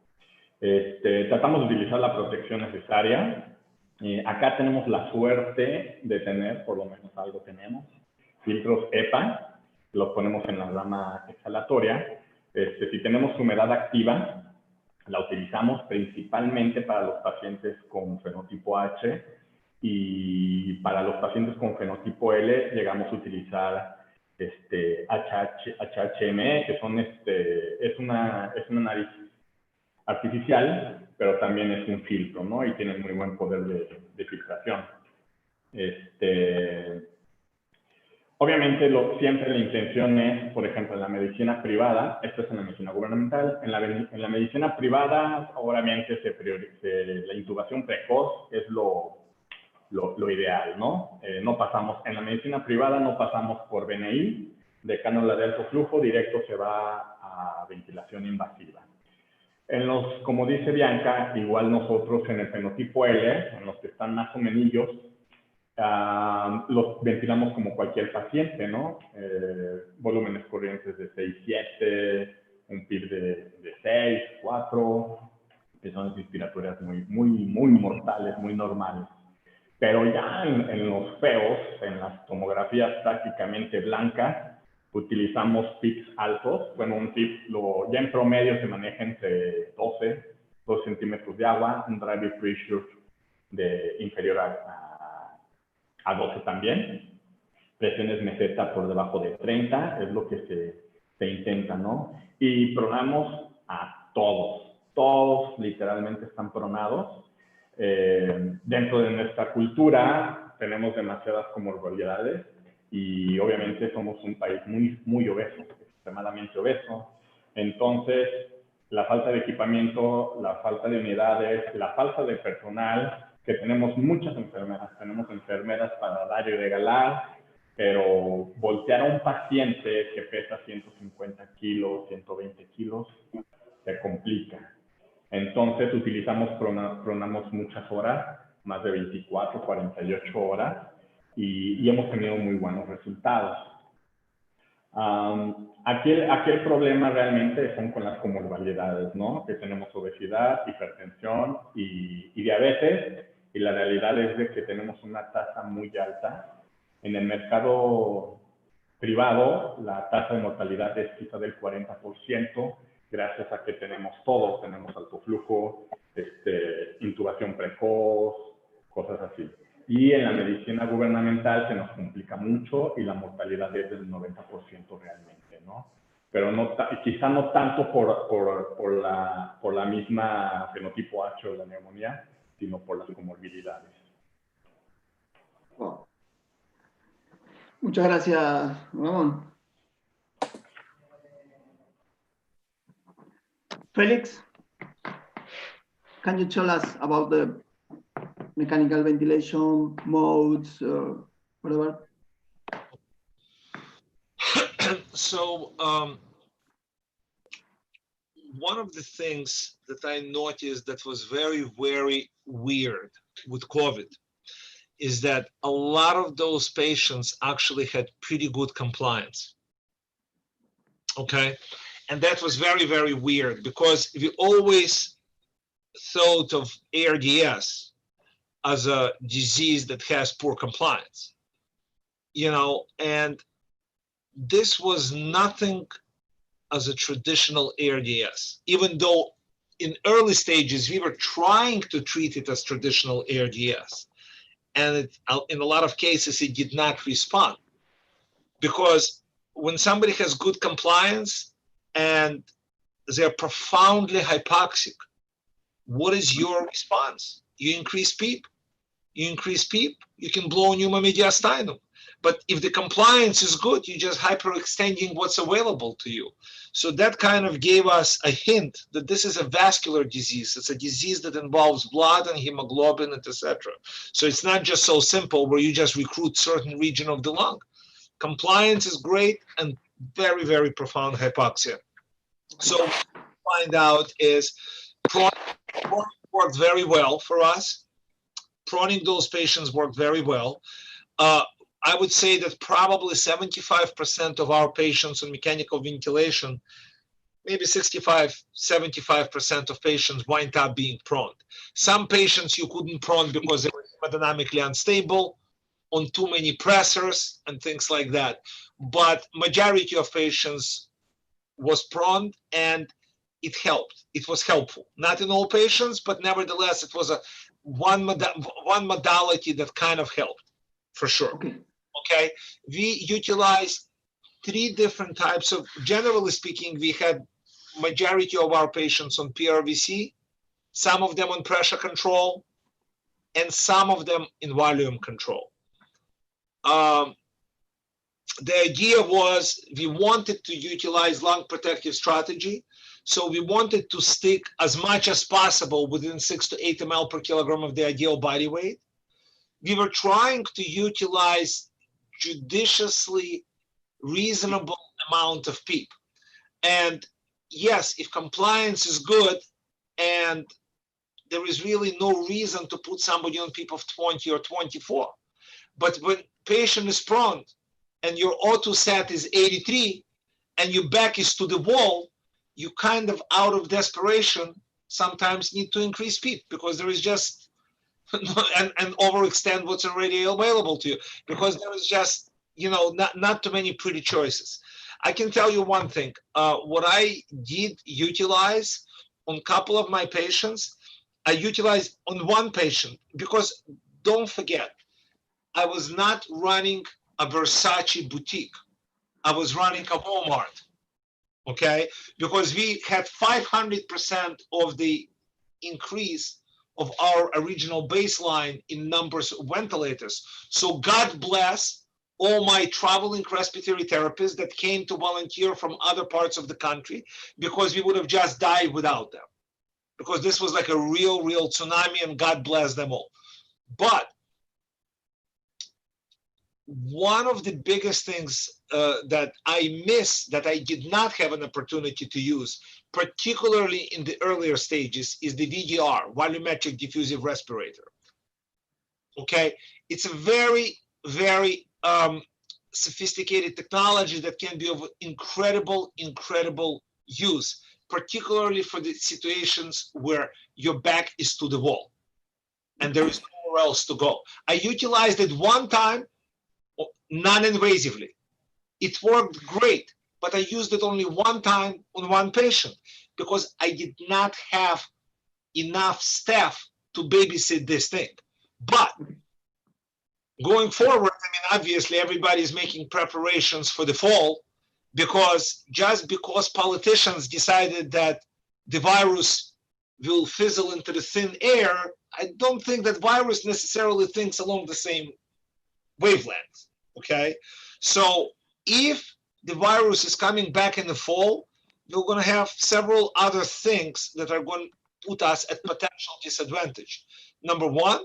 Tratamos de utilizar la protección necesaria. Acá tenemos la suerte de tener, por lo menos algo tenemos, filtros EPA, los ponemos en la rama exhalatoria. Si tenemos humedad activa, la utilizamos principalmente para los pacientes con fenotipo H y para los pacientes con fenotipo L llegamos a utilizar HHME, que son, es una nariz artificial, pero también es un filtro, ¿no? Y tiene muy buen poder de filtración. Obviamente, siempre la intención es, por ejemplo, en la medicina privada, esto es en la medicina gubernamental, en la medicina privada, obviamente, la intubación precoz es lo ideal, ¿no? No pasamos, en la medicina privada no pasamos por BNI, de cánula de alto flujo, directo se va a ventilación invasiva. Como dice Bianca, igual nosotros en el fenotipo L, en los que están más o menos, los ventilamos como cualquier paciente, ¿no? Volúmenes corrientes de 6, 7, un PIB de 6, 4, presiones respiratorias muy mortales, muy normales. Pero ya en los feos, en las tomografías prácticamente blancas, utilizamos PIBs altos. Bueno, un PIB ya en promedio se maneja entre 2 centímetros de agua, un drive pressure inferior a 12 también. Presiones meseta por debajo de 30, es lo que se intenta, ¿no? Y pronamos a todos literalmente están pronados. Dentro de nuestra cultura tenemos demasiadas comorbilidades y obviamente somos un país muy obeso, extremadamente obeso. Entonces, la falta de equipamiento, la falta de unidades, la falta de personal, que tenemos muchas enfermeras, tenemos enfermeras para dar y regalar, pero voltear a un paciente que pesa 150 kilos, 120 kilos, se complica. Entonces pronamos muchas horas, más de 24, 48 horas, y hemos tenido muy buenos resultados. Aquí el problema realmente son con las comorbilidades, ¿no? Que tenemos obesidad, hipertensión y diabetes, y la realidad es de que tenemos una tasa muy alta. En el mercado privado, la tasa de mortalidad es quizá del 40%, gracias a que tenemos alto flujo, intubación precoz, cosas así. Y en la medicina gubernamental se nos complica mucho y la mortalidad es del 90% realmente, ¿no? Pero quizá no tanto por la misma fenotipo H o la neumonía, sino por las comorbilidades. Wow. Muchas gracias, Ramón. Felix, can you tell us about the mechanical ventilation modes, Whatever. So one of the things that I noticed that was very, very weird with COVID is that a lot of those patients actually had pretty good compliance. Okay. And that was very, very weird because we always thought of ARDS as a disease that has poor compliance, you know, and this was nothing as a traditional ARDS, even though in early stages we were trying to treat it as traditional ARDS. And in a lot of cases, it did not respond because when somebody has good compliance and they're profoundly hypoxic, what is your response? You increase PEEP. You increase PEEP, you can blow pneuma mediastinum. But if the compliance is good, you're just hyperextending what's available to you. So that kind of gave us a hint that this is a vascular disease. It's a disease that involves blood and hemoglobin, etc. So it's not just so simple where you just recruit certain region of the lung. Compliance is great and very, very profound hypoxia. So what we find out is proning worked very well for us. Proning those patients worked very well. I would say that probably 75% of our patients on mechanical ventilation, maybe 65, 75% of patients wind up being proned. Some patients you couldn't prone because they were hemodynamically unstable, on too many pressors and things like that. But majority of patients was proned and it helped. It was helpful. Not in all patients, but nevertheless, it was one modality that kind of helped, for sure. Okay, we utilized 3 different types of, generally speaking, we had majority of our patients on PRVC, some of them on pressure control, and some of them in volume control. The idea was we wanted to utilize lung protective strategy. So we wanted to stick as much as possible within 6 to 8 ml per kilogram of the ideal body weight. We were trying to utilize judiciously reasonable amount of PEEP. And yes, if compliance is good and there is really no reason to put somebody on PEEP of 20 or 24. But when patient is prone and your O2 set is 83 and your back is to the wall, you kind of out of desperation sometimes need to increase PEEP because there is just and overextend what's already available to you because there is just, you know, not too many pretty choices. I can tell you one thing. What I did utilize on a couple of my patients, I utilized on one patient because don't forget, I was not running a Versace boutique. I was running a Walmart, okay? Because we had 500% of the increase of our original baseline in numbers of ventilators. So God bless all my traveling respiratory therapists that came to volunteer from other parts of the country because we would have just died without them. Because this was like a real tsunami and God bless them all. But one of the biggest things that I miss, that I did not have an opportunity to use, particularly in the earlier stages, is the VDR, volumetric diffusive respirator. Okay, it's a very sophisticated technology that can be of incredible use, particularly for the situations where your back is to the wall and there is nowhere else to go. I utilized it one time, non-invasively. It worked great, but I used it only one time on one patient because I did not have enough staff to babysit this thing. But going forward, I mean, obviously everybody's making preparations for the fall because just because politicians decided that the virus will fizzle into the thin air, I don't think that virus necessarily thinks along the same wavelength. Okay, so if the virus is coming back in the fall, we're going to have several other things that are going to put us at potential disadvantage. Number one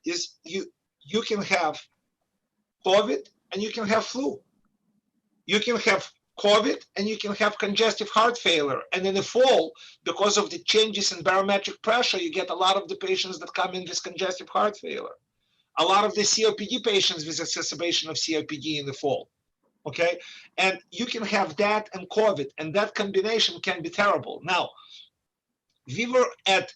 is you can have COVID and you can have flu. You can have COVID and you can have congestive heart failure. And in the fall, because of the changes in barometric pressure, you get a lot of the patients that come in with congestive heart failure. A lot of the COPD patients with exacerbation of COPD in the fall. Okay, and you can have that and COVID, and that combination can be terrible. Now, we were at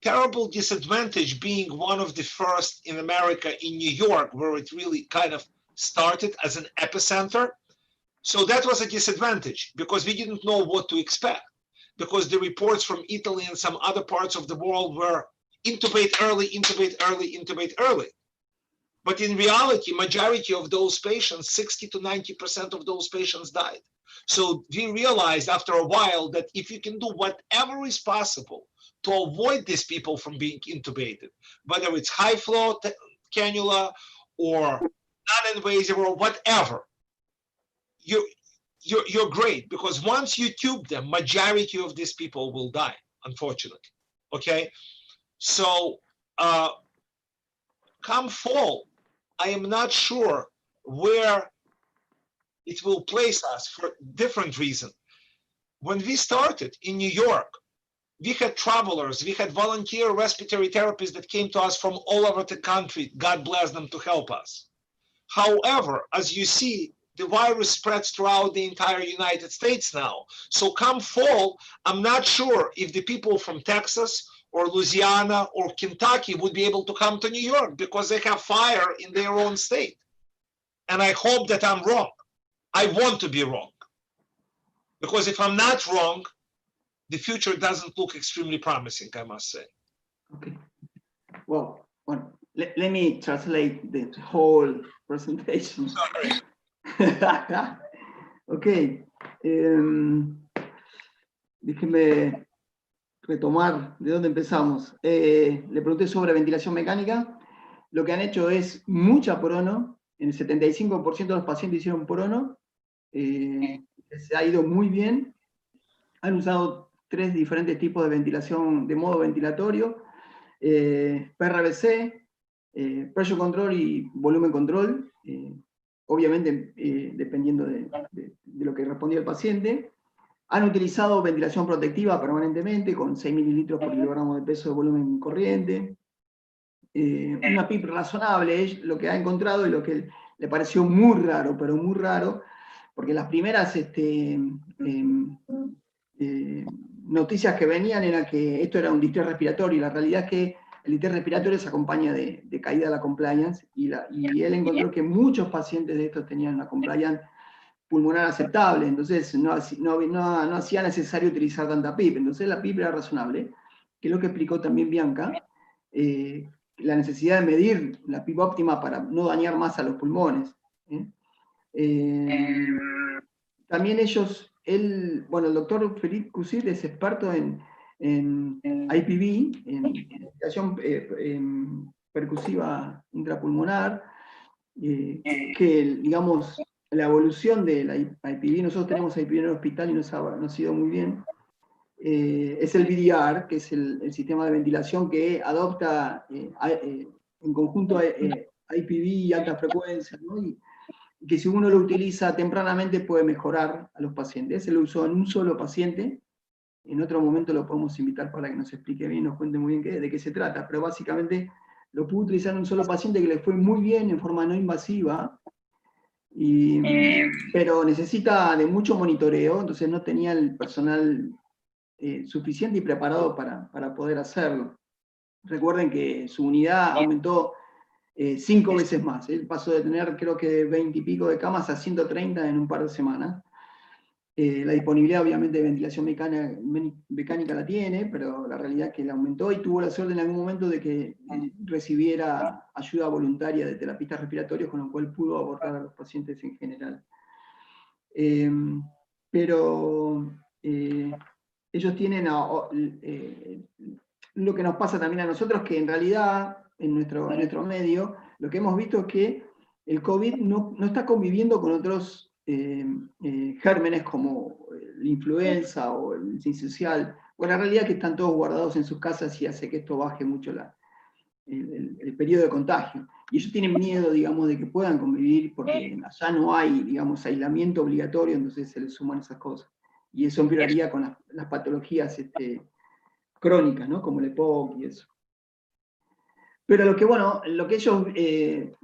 terrible disadvantage being one of the first in America in New York, where it really kind of started as an epicenter. So that was a disadvantage because we didn't know what to expect, because the reports from Italy and some other parts of the world were intubate early, intubate early, intubate early. But in reality, majority of those patients, 60 to 90% of those patients died. So we realized after a while that if you can do whatever is possible to avoid these people from being intubated, whether it's high flow cannula or non-invasive or whatever, you're great, because once you tube them, majority of these people will die, unfortunately. Okay, so come fall, I am not sure where it will place us for different reasons. When we started in New York, we had travelers, we had volunteer respiratory therapists that came to us from all over the country, God bless them, to help us. However, as you see, the virus spreads throughout the entire United States now. So come fall, I'm not sure if the people from Texas or Louisiana or Kentucky would be able to come to New York because they have fire in their own state. And I hope that I'm wrong. I want to be wrong. Because if I'm not wrong, the future doesn't look extremely promising, I must say. Okay. Well, let me translate the whole presentation. Sorry. Ok. Déjenme retomar de dónde empezamos. Le pregunté sobre ventilación mecánica. Lo que han hecho es mucha prono. En el 75% de los pacientes hicieron prono. Se ha ido muy bien. Han usado 3 diferentes tipos de ventilación de modo ventilatorio. PRBC, pressure control y volumen control. Obviamente dependiendo de lo que respondía el paciente. Han utilizado ventilación protectiva permanentemente con 6 mililitros por kilogramo de peso de volumen corriente. Una PIP razonable es lo que ha encontrado y lo que le pareció muy raro, pero muy raro, porque las primeras noticias que venían era que esto era un distrés respiratorio, y la realidad es que el distrés respiratorio se acompaña de caída de la compliance, y él encontró que muchos pacientes de estos tenían una compliance pulmonar aceptable, entonces no hacía necesario utilizar tanta PIP, entonces la PIP era razonable, que es lo que explicó también Bianca, la necesidad de medir la PIP óptima para no dañar más a los pulmones. También el doctor Philippe Cusit es experto en IPV, en ventilación percusiva intrapulmonar, que digamos, la evolución de la IPV, nosotros tenemos IPV en el hospital y nos ha ido muy bien, es el VDR, que es el sistema de ventilación que adopta en conjunto IPV y alta frecuencia, ¿no? Y que si uno lo utiliza tempranamente puede mejorar a los pacientes. Se lo usó en un solo paciente, en otro momento lo podemos invitar para que nos explique bien, nos cuente muy bien de qué se trata, pero básicamente lo pudo utilizar en un solo paciente que le fue muy bien en forma no invasiva, pero necesita de mucho monitoreo, entonces no tenía el personal suficiente y preparado para poder hacerlo. Recuerden que su unidad aumentó 5 veces más. Él pasó de tener creo que 20 y pico de camas a 130 en un par de semanas. La disponibilidad obviamente de ventilación mecánica la tiene, pero la realidad es que la aumentó y tuvo la suerte en algún momento de que recibiera ayuda voluntaria de terapistas respiratorios, con lo cual pudo abordar a los pacientes en general. Pero ellos tienen lo que nos pasa también a nosotros, que en realidad en nuestro medio lo que hemos visto es que el COVID no está conviviendo con otros gérmenes como la influenza o el sincicial. Bueno, la realidad es que están todos guardados en sus casas y hace que esto baje mucho el periodo de contagio. Y ellos tienen miedo, digamos, de que puedan convivir, porque allá no hay, digamos, aislamiento obligatorio, entonces se les suman esas cosas. Y eso empeoraría con las patologías crónicas, ¿no? Como el EPOC y eso. Pero lo que ellos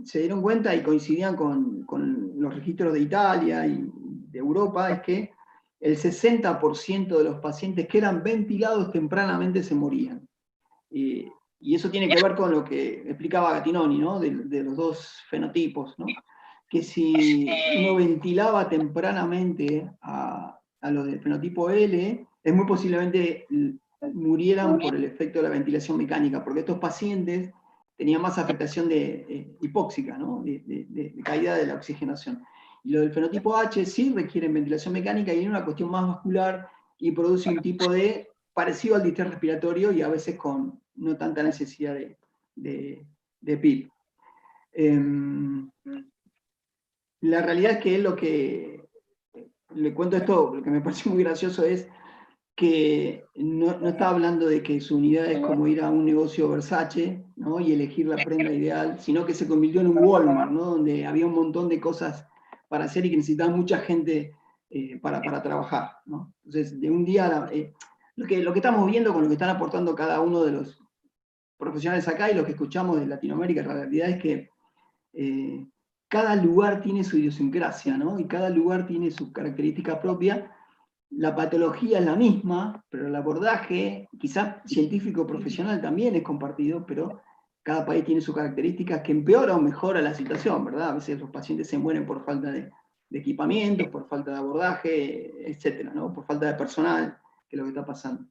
se dieron cuenta y coincidían con los registros de Italia y de Europa es que el 60% de los pacientes que eran ventilados tempranamente se morían. Y eso tiene que ver con lo que explicaba Gattinoni, ¿no? De los dos fenotipos, ¿no? Que si uno ventilaba tempranamente a los del fenotipo L, es muy posiblemente murieran por el efecto de la ventilación mecánica, porque estos pacientes tenían más afectación hipóxica, ¿no? De caída de la oxigenación. Y lo del fenotipo H sí requiere ventilación mecánica y es una cuestión más vascular y produce un tipo de parecido al distrés respiratorio y a veces con no tanta necesidad de PIP. La realidad es que lo que le cuento esto, lo que me parece muy gracioso es que no está hablando de que su unidad es como ir a un negocio Versace, ¿no? Y elegir la prenda ideal, sino que se convirtió en un Walmart, ¿no? Donde había un montón de cosas para hacer y que necesitaba mucha gente para trabajar, ¿no? Entonces, de un día lo que estamos viendo con lo que están aportando cada uno de los profesionales acá y lo que escuchamos de Latinoamérica, la realidad es que cada lugar tiene su idiosincrasia, ¿no? Y cada lugar tiene su característica propia. La patología es la misma, pero el abordaje, quizás científico profesional también es compartido, pero cada país tiene sus características que empeora o mejora la situación, ¿verdad? A veces los pacientes se mueren por falta de equipamientos, por falta de abordaje, etcétera, ¿no? Por falta de personal, que es lo que está pasando.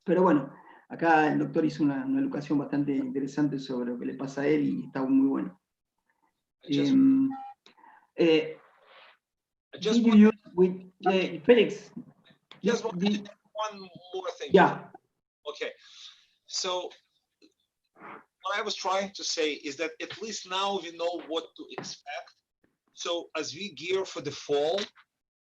Pero bueno, acá el doctor hizo una educación bastante interesante sobre lo que le pasa a él y está muy bueno. Did you use with Felix? Just one more thing. Yeah. Okay. So what I was trying to say is that at least now we know what to expect. So as we gear for the fall,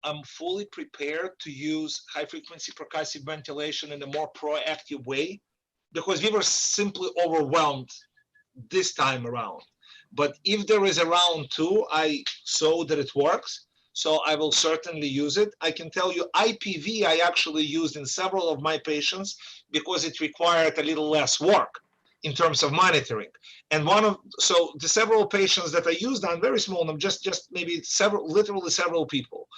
I'm fully prepared to use high frequency percussive ventilation in a more proactive way, because we were simply overwhelmed this time around. But if there is a round two, I saw that it works, so I will certainly use it. I can tell you IPV I actually used in several of my patients because it required a little less work in terms of monitoring. And so the several patients that I used on very small, just maybe literally several people.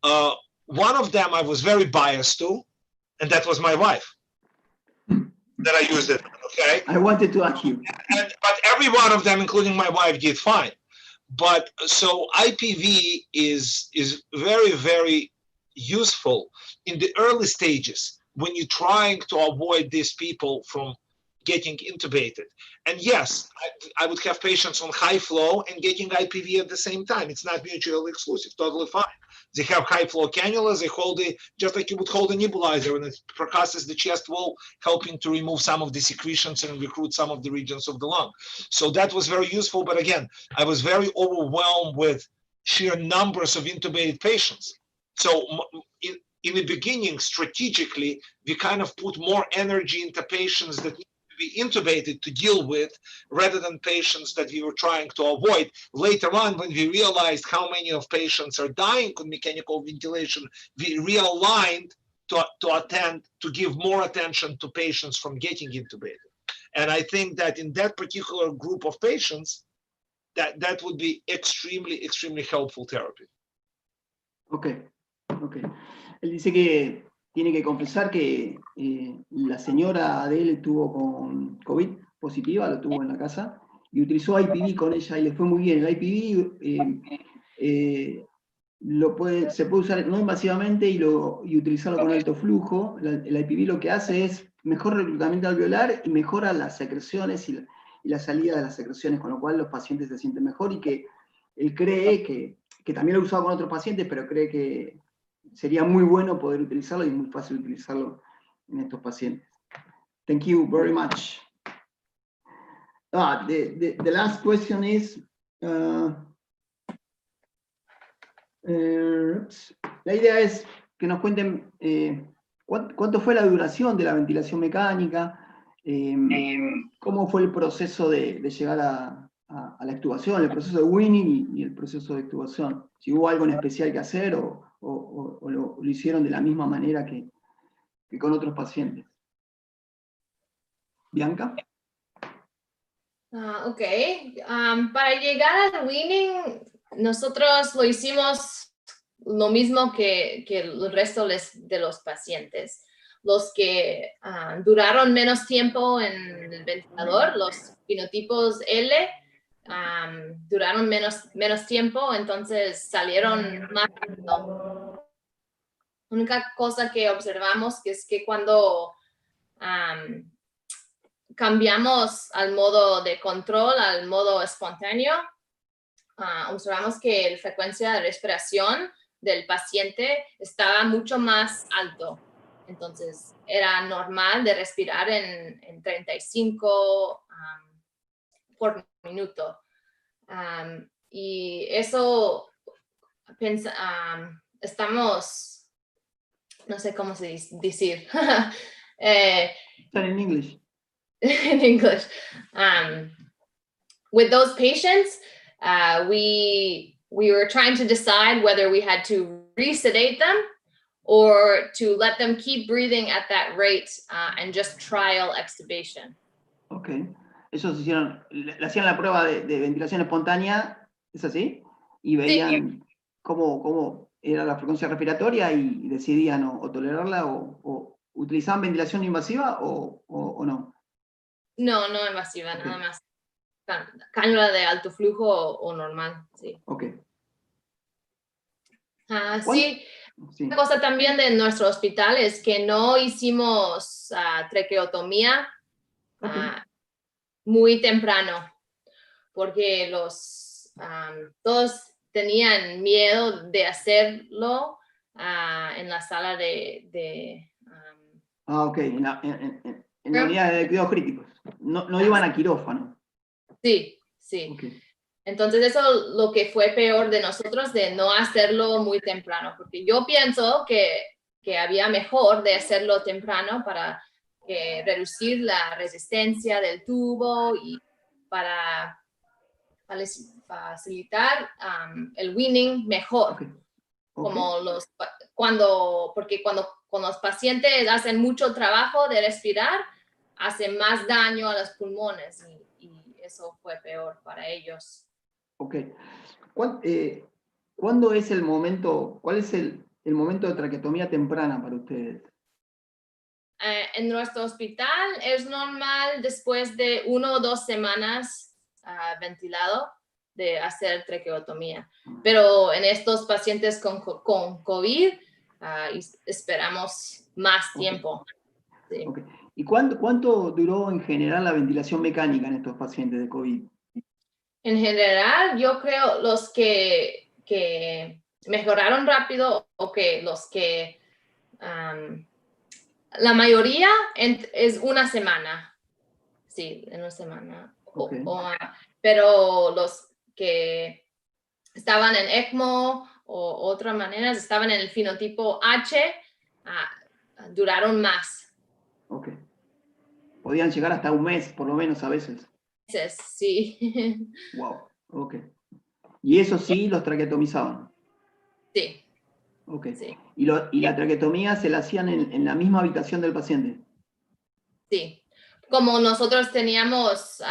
One of them I was very biased to, and that was my wife. That I used it, okay? I wanted to ask you. But every one of them, including my wife, did fine. But so IPV is very, very useful in the early stages when you're trying to avoid these people from getting intubated. And yes, I would have patients on high flow and getting IPV at the same time. It's not mutually exclusive, totally fine. They have high flow cannulas, they hold just like you would hold a nebulizer, and it percusses the chest wall, helping to remove some of the secretions and recruit some of the regions of the lung. So that was very useful. But again, I was very overwhelmed with sheer numbers of intubated patients. So in the beginning, strategically, we kind of put more energy into patients that need to be intubated to deal with, rather than patients that we were trying to avoid. Later on, when we realized how many of patients are dying with mechanical ventilation, we realigned to give more attention to patients from getting intubated. And I think that in that particular group of patients, that would be extremely, extremely helpful therapy. Okay. Él dice que tiene que confesar que la señora de él tuvo con COVID positiva, lo tuvo en la casa, y utilizó IPV con ella y le fue muy bien. El IPV se puede usar no invasivamente y utilizarlo con alto flujo. El IPV lo que hace es mejor reclutamiento alveolar y mejora las secreciones y la salida de las secreciones, con lo cual los pacientes se sienten mejor y que él cree que también lo ha usado con otros pacientes, pero cree que sería muy bueno poder utilizarlo y muy fácil utilizarlo en estos pacientes. Thank you very much. The last question is, la idea es que nos cuenten cuánto fue la duración de la ventilación mecánica, ¿Cómo fue el proceso de llegar a la extubación, el proceso de weaning y el proceso de extubación? Si hubo algo en especial que hacer o lo hicieron de la misma manera que con otros pacientes. ¿Bianca? Ok. Para llegar al weaning, nosotros lo hicimos lo mismo que el resto de los pacientes. Los que duraron menos tiempo en el ventilador, los fenotipos L, duraron menos tiempo, entonces salieron más rápido. La única cosa que observamos es que cuando cambiamos al modo de control, al modo espontáneo, observamos que la frecuencia de respiración del paciente estaba mucho más alto. Entonces, era normal de respirar en 35 por minuto. Y eso, estamos, no sé cómo se decir. In English. In English. With those patients, we were trying to decide whether we had to resedate them or to let them keep breathing at that rate and just trial extubation. Ok. Ellos le hacían la prueba de ventilación espontánea, ¿es así? Y veían cómo era la frecuencia respiratoria y decidían o tolerarla o utilizaban ventilación invasiva o no. No invasiva, Okay. Nada más. Cánula de alto flujo o normal, sí. Ok. Sí. Sí. Una cosa también de nuestro hospital es que no hicimos traqueotomía muy temprano, porque todos tenían miedo de hacerlo en la sala de ok, en la unidad de cuidados críticos. No iban a quirófano. Sí. Okay. Entonces eso es lo que fue peor de nosotros, de no hacerlo muy temprano, porque yo pienso que había mejor de hacerlo temprano para reducir la resistencia del tubo y para facilitar el weaning mejor. Okay. Como porque cuando los pacientes hacen mucho trabajo de respirar, hacen más daño a los pulmones y eso fue peor para ellos. Ok. ¿Cuándo es el momento, cuál es el momento de traqueotomía temprana para ustedes? En nuestro hospital es normal después de 1 o 2 semanas ventilado de hacer traqueotomía. Pero en estos pacientes con COVID esperamos más tiempo. Sí. Okay. ¿Y cuánto duró en general la ventilación mecánica en estos pacientes de COVID? En general, yo creo los que mejoraron rápido o que los que la mayoría es una semana. Sí, en una semana. Okay. Pero los que estaban en ECMO o otras maneras, estaban en el fenotipo H, duraron más. Ok. Podían llegar hasta un mes, por lo menos, a veces. Sí. Wow, ok. ¿Y eso sí los traqueotomizaban? Sí. Ok. Sí. ¿Y la traqueotomía se la hacían en la misma habitación del paciente? Sí. Como nosotros teníamos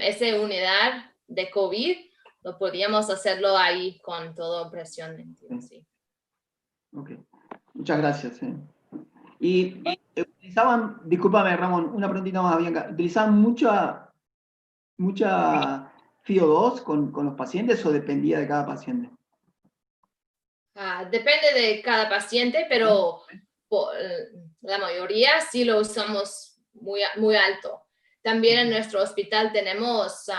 esa unidad de COVID, lo podíamos hacerlo ahí con toda presión. Sí. Ok. Muchas gracias. Y utilizaban, discúlpame Ramón, una preguntita más, Bianca, ¿utilizaban mucha FIO2 con los pacientes o dependía de cada paciente? Depende de cada paciente, pero la mayoría sí lo usamos muy, muy alto. También en nuestro hospital tenemos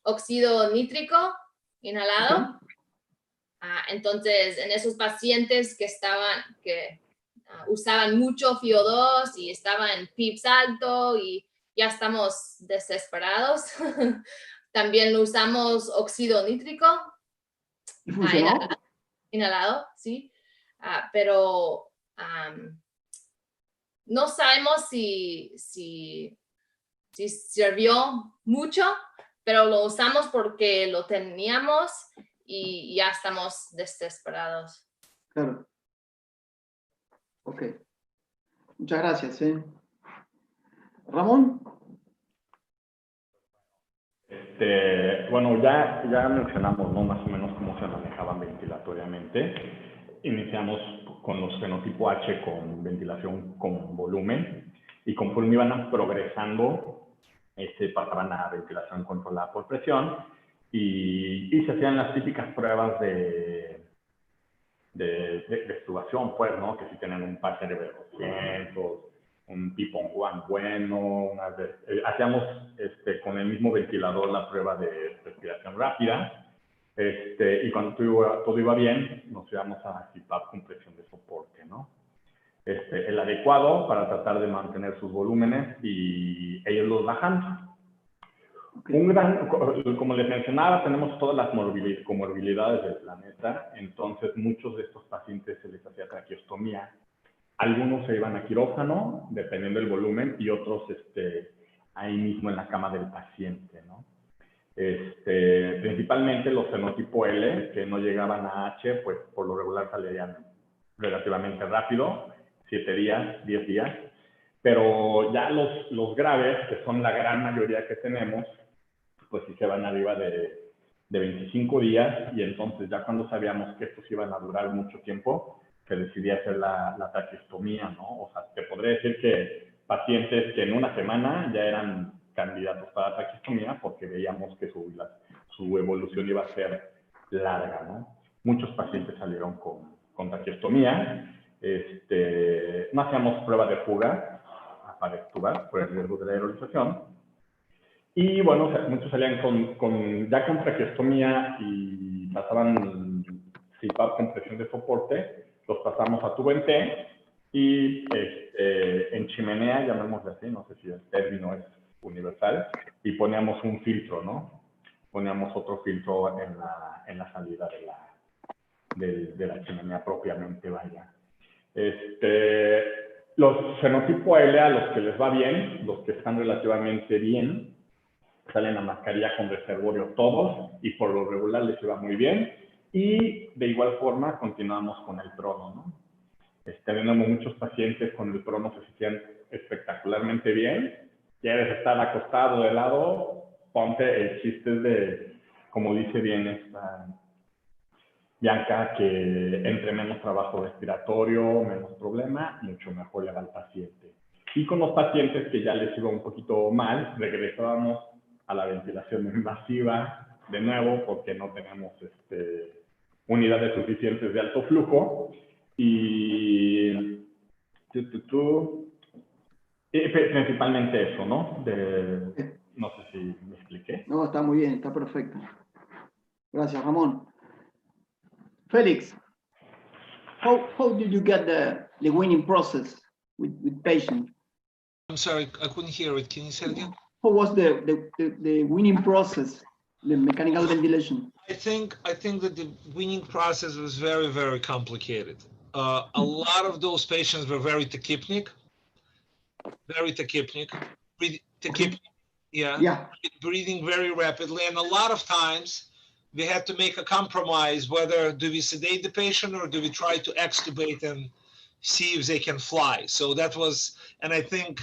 óxido nítrico inhalado. Entonces, en esos pacientes que usaban mucho FIO2 y estaban en PIPs alto y ya estamos desesperados, también usamos óxido nítrico. ¿Y funcionó? Inhalado, sí. Pero no sabemos si sí sirvió mucho, pero lo usamos porque lo teníamos y ya estamos desesperados. Claro. Ok. Muchas gracias. Ramón. Bueno, ya mencionamos, ¿no? Más o menos cómo se manejaban ventilatoriamente. Iniciamos con los fenotipo H con ventilación con volumen y conforme iban progresando, pasaban a ventilación controlada por presión y se hacían las típicas pruebas de extubación, pues, ¿no? Que si tienen un Packer de 200, un Pipon One bueno, hacíamos con el mismo ventilador la prueba de respiración rápida, y cuando todo iba bien, nos íbamos a CPAP con presión de soporte, ¿no? El adecuado para tratar de mantener sus volúmenes y ellos los bajan. Como les mencionaba, tenemos todas las comorbilidades del planeta, entonces muchos de estos pacientes se les hacía traqueostomía. Algunos se iban a quirófano, dependiendo del volumen, y otros ahí mismo en la cama del paciente, ¿no? Principalmente los fenotipo L, que no llegaban a H, pues por lo regular salían relativamente rápido, 7 días, 10 días, pero ya los graves, que son la gran mayoría que tenemos, pues sí se van arriba de 25 días, y entonces ya cuando sabíamos que estos iban a durar mucho tiempo, se decidía hacer la traqueostomía, ¿no? O sea, te podría decir que pacientes que en una semana ya eran candidatos para traqueostomía porque veíamos que su evolución iba a ser larga, ¿no? Muchos pacientes salieron con traqueostomía. No hacíamos prueba de fuga para extubar por el riesgo de la aerolización. Y bueno, muchos salían ya con traqueostomía y pasaban CPAP con presión de soporte, los pasamos a tubo en T y en chimenea, llamémosle así, no sé si el término es universal, y poníamos un filtro, ¿no? Poníamos otro filtro en la salida de la chimenea propiamente, vaya. Los fenotipo L, a los que les va bien, los que están relativamente bien, salen a mascarilla con reservorio todos y por lo regular les iba muy bien. Y de igual forma continuamos con el prono, ¿no? Tenemos muchos pacientes con el prono que se sienten espectacularmente bien. Quieres estar acostado de lado, ponte el chiste de, como dice bien esta Bianca, que entre menos trabajo respiratorio, menos problema, mucho mejor le va al paciente. Y con los pacientes que ya les iba un poquito mal, regresábamos a la ventilación invasiva de nuevo porque no tenemos unidades suficientes de alto flujo y principalmente eso, ¿no? No sé si me expliqué. No, está muy bien, está perfecto. Gracias, Ramón. Felix, how did you get the weaning process with patients? I'm sorry, I couldn't hear it. Can you say it again? How was the weaning process, the mechanical ventilation? I think that the weaning process was very, very complicated. A lot of those patients were very tachypnic, breathing very rapidly, and a lot of times we had to make a compromise whether do we sedate the patient or do we try to extubate and see if they can fly. So that was, and I think,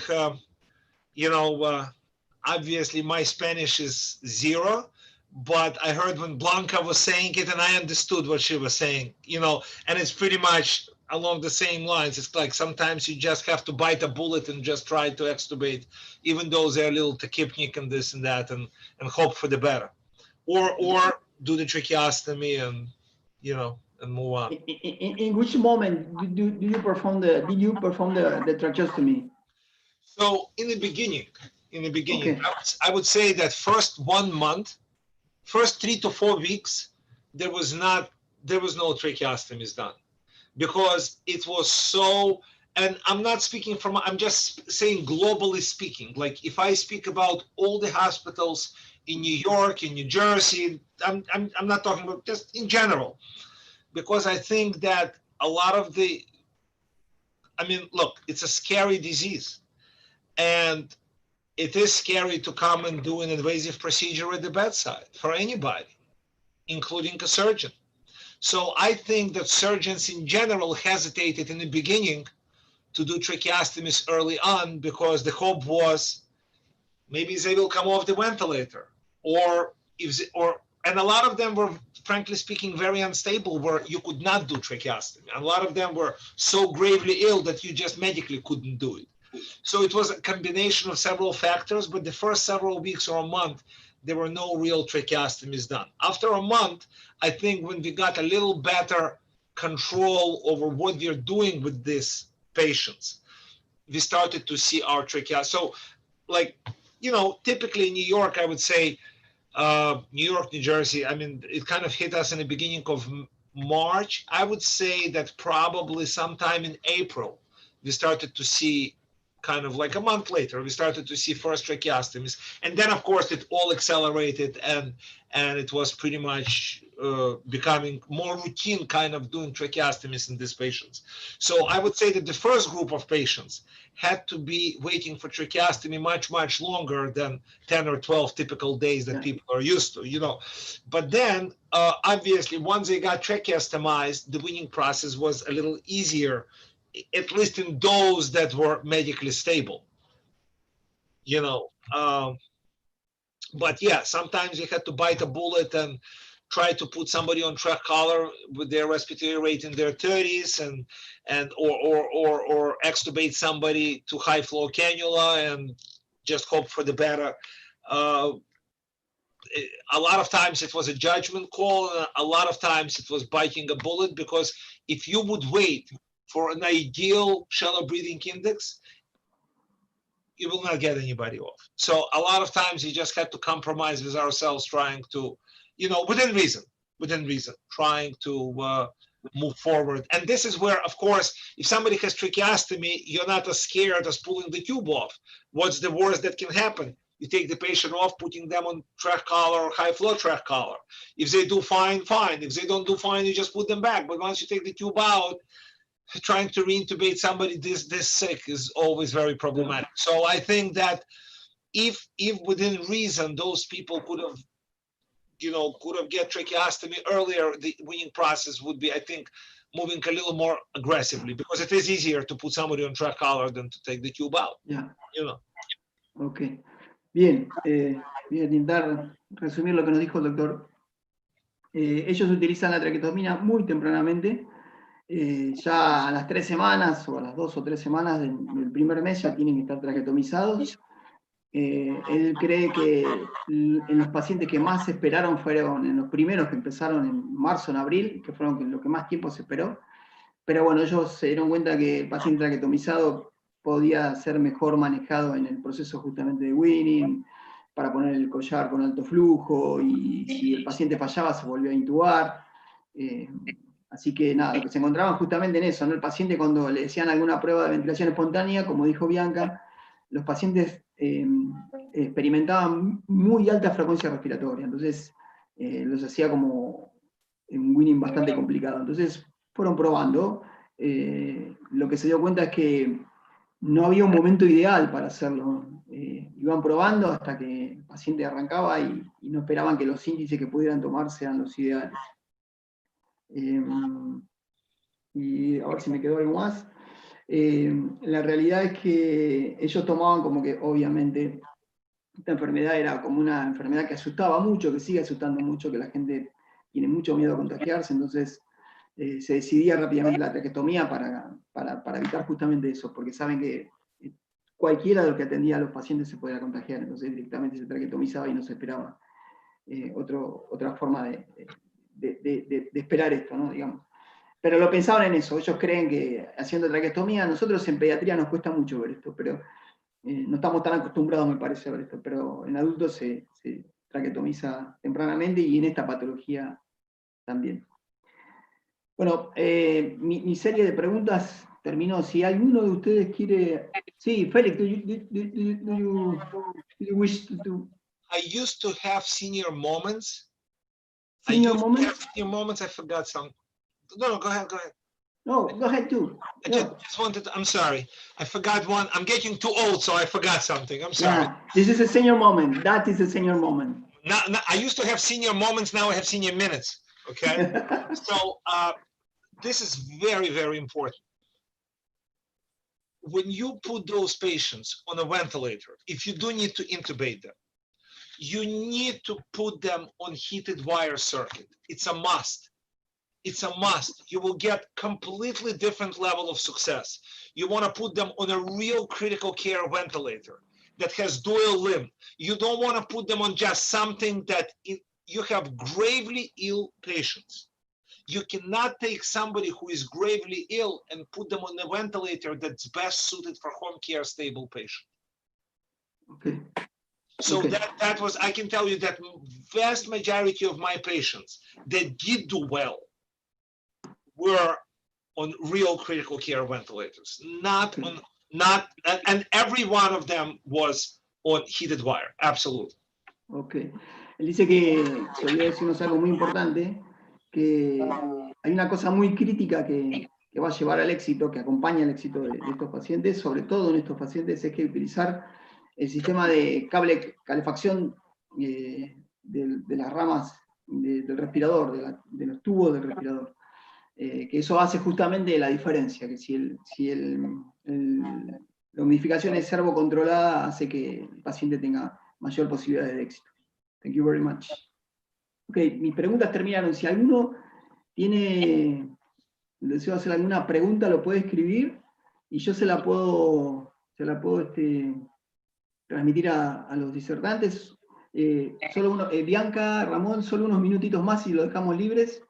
obviously my Spanish is 0, but I heard when Blanca was saying it and I understood what she was saying, and it's pretty much along the same lines. It's like sometimes you just have to bite a bullet and just try to extubate, even though they're a little tachypnic and this and that, and hope for the better. Or do the tracheostomy and, and move on. In which moment did you perform the tracheostomy? So in the beginning, Okay. I would say that first 1 month, first 3 to 4 weeks, there was no tracheostomies done because it was so, and I'm not speaking from, I'm just saying globally speaking, like if I speak about all the hospitals in New York, in New Jersey, I'm not talking about just in general, because I think that a lot of look, it's a scary disease. And it is scary to come and do an invasive procedure at the bedside for anybody, including a surgeon. So I think that surgeons in general hesitated in the beginning to do tracheostomies early on because the hope was maybe they will come off the ventilator, and a lot of them were, frankly speaking, very unstable, where you could not do tracheostomy. A lot of them were so gravely ill that you just medically couldn't do it. So it was a combination of several factors, but the first several weeks or a month, there were no real tracheostomies done. After a month, I think when we got a little better control over what we're doing with these patients, we started to see our tracheostomy. So, like, you know, typically in New York, I would say, New York, New Jersey, I mean, it kind of hit us in the beginning of March. I would say that probably sometime in April, we started to see, kind of like a month later, we started to see first tracheostomies. And then, of course, it all accelerated, and it was pretty much becoming more routine, kind of doing tracheostomies in these patients. So I would say that the first group of patients had to be waiting for tracheostomy much, much longer than 10 or 12 typical days that people are used to, you know. But then, obviously, once they got tracheostomized, the weaning process was a little easier, at least in those that were medically stable, you know. But yeah, sometimes you had to bite a bullet and try to put somebody on trach collar with their respiratory rate in their 30s, or extubate somebody to high flow cannula and just hope for the better. A lot of times it was a judgment call, and a lot of times it was biting a bullet, because if you would wait for an ideal shallow breathing index, you will not get anybody off. So a lot of times you just had to compromise with ourselves, trying to, you know, within reason, trying to move forward. And this is where, of course, if somebody has tracheostomy, you're not as scared as pulling the tube off. What's the worst that can happen? You take the patient off, putting them on trach collar or high flow trach collar. If they do fine, fine. If they don't do fine, you just put them back. But once you take the tube out, trying to reintubate somebody this sick is always very problematic. So I think that if within reason those people could have get tracheostomy earlier, the weaning process would be, I think, moving a little more aggressively, because it is easier to put somebody on trach collar than to take the tube out. Yeah. You know. Ok. Bien, voy a intentar resumir lo que nos dijo el doctor. Ellos utilizan la traqueotomía muy tempranamente. Ya a las 3 semanas o a las 2 o 3 semanas del primer mes ya tienen que estar traqueotomizados. Él cree que en los pacientes que más se esperaron fueron en los primeros que empezaron en marzo, en abril, que fueron lo que más tiempo se esperó. Pero bueno, ellos se dieron cuenta que el paciente traqueotomizado podía ser mejor manejado en el proceso justamente de weaning, para poner el collar con alto flujo, y si el paciente fallaba se volvió a intubar. Así que nada, lo que se encontraban justamente en eso, ¿no? El paciente, cuando le decían alguna prueba de ventilación espontánea, como dijo Bianca, los pacientes experimentaban muy alta frecuencia respiratoria, entonces los hacía como un weaning bastante complicado. Entonces fueron probando. Lo que se dio cuenta es que no había un momento ideal para hacerlo. Iban probando hasta que el paciente arrancaba y no esperaban que los índices que pudieran tomar sean los ideales. Y a ver si me quedó algo más. La realidad es que ellos tomaban como que, obviamente, esta enfermedad era como una enfermedad que asustaba mucho, que sigue asustando mucho, que la gente tiene mucho miedo a contagiarse, entonces se decidía rápidamente la traqueotomía para evitar justamente eso, porque saben que cualquiera de los que atendía a los pacientes se podía contagiar, entonces directamente se traqueotomizaba y no se esperaba otra forma de esperar esto, ¿no? Digamos. Pero lo pensaban en eso, ellos creen que haciendo traqueostomía, nosotros en pediatría nos cuesta mucho ver esto, pero no estamos tan acostumbrados, me parece, a ver esto, pero en adultos se traqueotomiza tempranamente, y en esta patología también. Bueno, mi serie de preguntas terminó. Si alguno de ustedes quiere... Sí, Félix, do you wish to... I used to have senior moments. Senior moments? Senior moments, I forgot some. No, go ahead. No, go ahead too. I No. just wanted, I'm sorry. I forgot one. I'm getting too old, so I forgot something. I'm sorry. Yeah, this is a senior moment. That is a senior moment. Now, I used to have senior moments. Now I have senior minutes. Okay. So this is very, very important. When you put those patients on a ventilator, if you do need to intubate them, you need to put them on heated wire circuit. It's a must. It's a must. You will get completely different level of success. You want to put them on a real critical care ventilator that has dual limb. You don't want to put them on just something that you have gravely ill patients. You cannot take somebody who is gravely ill and put them on a ventilator that's best suited for home care stable patient. Okay. So Okay. that was, I can tell you that vast majority of my patients that did do well were on real critical care ventilators, and every one of them was on heated wire, absolutely. Ok. Él dice que, se olvidó decirnos algo muy importante, que hay una cosa muy crítica que va a llevar al éxito, que acompaña el éxito de estos pacientes, sobre todo en estos pacientes, es que utilizar el sistema de cable calefacción de las ramas del respirador, de los tubos del respirador. Que eso hace justamente la diferencia, que si la humidificación es servocontrolada, hace que el paciente tenga mayor posibilidad de éxito. Thank you very much. Ok, mis preguntas terminaron. Si alguno desea hacer alguna pregunta, lo puede escribir y yo se la puedo transmitir a los disertantes. Bianca, Ramón, solo unos minutitos más y lo dejamos libres.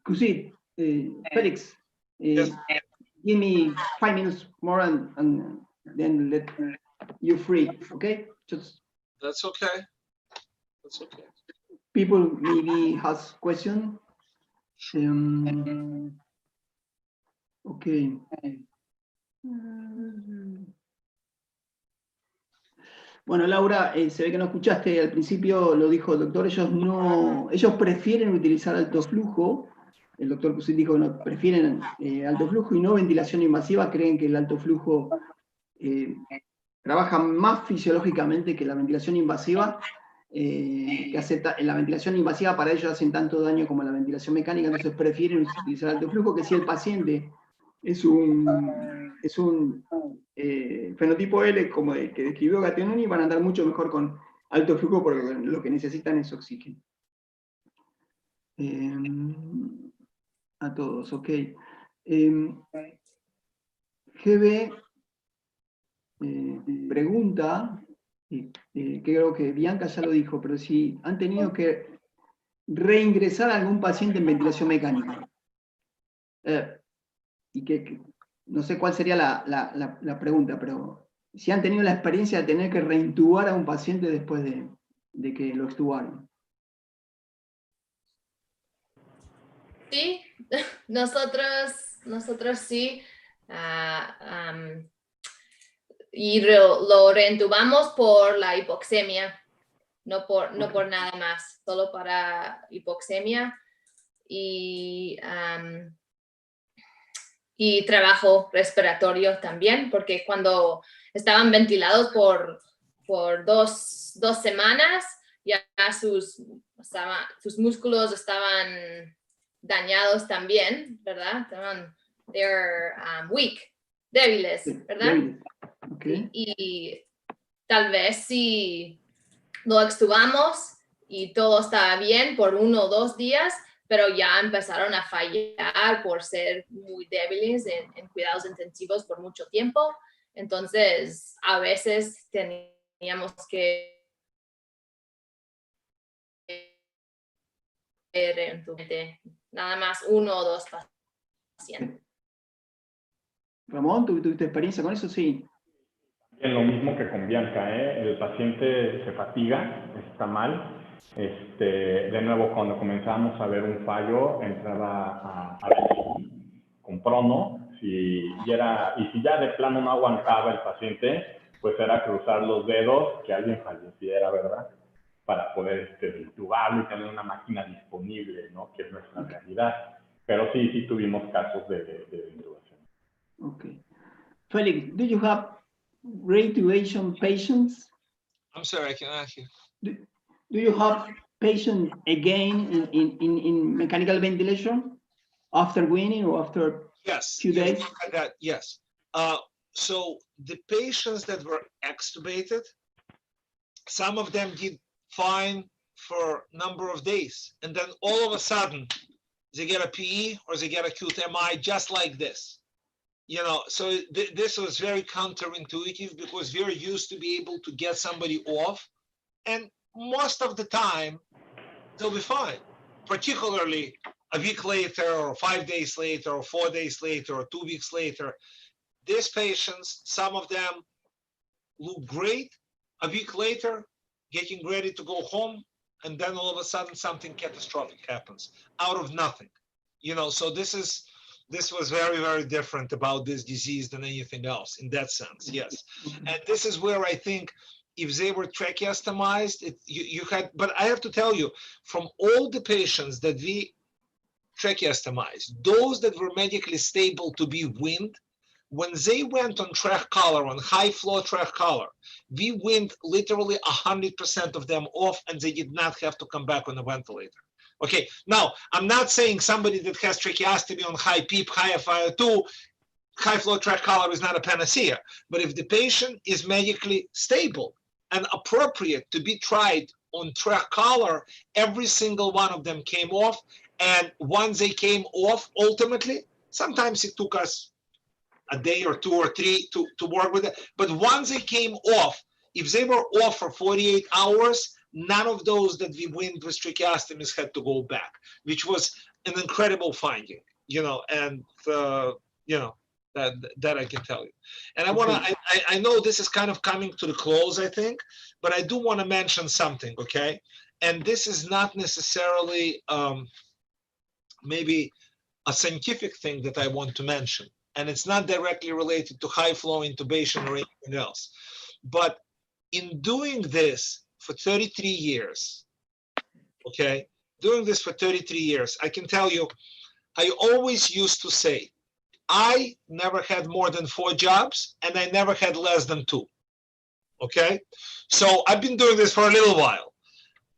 Kusit, Felix, Yes. give me 5 minutes more and then let you free, okay? Just That's okay. That's okay. people maybe has question. Okay. Bueno, Laura, se ve que no escuchaste al principio, lo dijo el doctor, ellos prefieren utilizar alto flujo. El doctor Kusit dijo que no, prefieren alto flujo y no ventilación invasiva, creen que el alto flujo trabaja más fisiológicamente que la ventilación invasiva, la ventilación invasiva para ellos hacen tanto daño como la ventilación mecánica, entonces prefieren utilizar alto flujo, que si el paciente es un fenotipo L, como el que describió Gattinoni, van a andar mucho mejor con alto flujo porque lo que necesitan es oxígeno. A todos, ok. GB pregunta, que creo que Bianca ya lo dijo, pero si han tenido que reingresar a algún paciente en ventilación mecánica. Y que no sé cuál sería la pregunta, pero si han tenido la experiencia de tener que reintubar a un paciente después de que lo extubaron. Sí, nosotros sí. Y lo reintubamos por la hipoxemia, no por nada más, solo para hipoxemia y trabajo respiratorio también, porque cuando estaban ventilados por dos semanas, ya sus músculos estaban dañados también, ¿verdad? They're weak, débiles, ¿verdad? Débiles. Okay. Y tal vez si lo extubamos y todo estaba bien por 1 o 2 días, pero ya empezaron a fallar por ser muy débiles en cuidados intensivos por mucho tiempo. Entonces, a veces teníamos que nada más 1 o 2 pacientes. Ramón, ¿tuviste experiencia con eso? Sí. Es lo mismo que con Bianca, ¿eh? El paciente se fatiga, está mal. De nuevo, cuando comenzamos a ver un fallo, entraba a ver con prono, y si ya de plano no aguantaba el paciente, pues era cruzar los dedos que alguien falleciera, ¿verdad? Para poder intubarlo y tener una máquina disponible, ¿no? Que es nuestra realidad. Pero sí tuvimos casos de intubación. Okay. Felix, do you have reintubation patients? I'm sorry, I cannot hear. Do you have patients again in mechanical ventilation after weaning or after Yes, few days? look at that. Yes. So the patients that were extubated, some of them did fine for a number of days, and then all of a sudden they get a PE or they get acute MI just like this. You know, so this was very counterintuitive because we're used to be able to get somebody off, and most of the time they'll be fine, particularly a week later or 5 days later or 4 days later or 2 weeks later. These patients, some of them look great a week later, getting ready to go home, and then all of a sudden something catastrophic happens out of nothing. You know, so this was very, very different about this disease than anything else in that sense, yes. And this is where I think if they were tracheostomized, you had, but I have to tell you, from all the patients that we tracheostomized, those that were medically stable to be weaned, when they went on trach collar, on high flow trach collar, we weaned literally 100% of them off, and they did not have to come back on a ventilator. Okay, now I'm not saying somebody that has tracheostomy on high PEEP, high FiO2, high flow trach collar is not a panacea, but if the patient is medically stable and appropriate to be tried on trach collar, every single one of them came off. And once they came off, ultimately, sometimes it took us a day or 2 or 3 to work with it. But once they came off, if they were off for 48 hours, none of those that we weaned with tracheostomies had to go back, which was an incredible finding, you know, and, you know, that I can tell you. And I know this is kind of coming to the close, I think, but I do want to mention something, okay? And this is not necessarily maybe a scientific thing that I want to mention, and it's not directly related to high flow intubation or anything else. But in doing this for 33 years, okay, doing this for 33 years, I can tell you, I always used to say, I never had more than 4 jobs, and I never had less than 2, okay? So I've been doing this for a little while.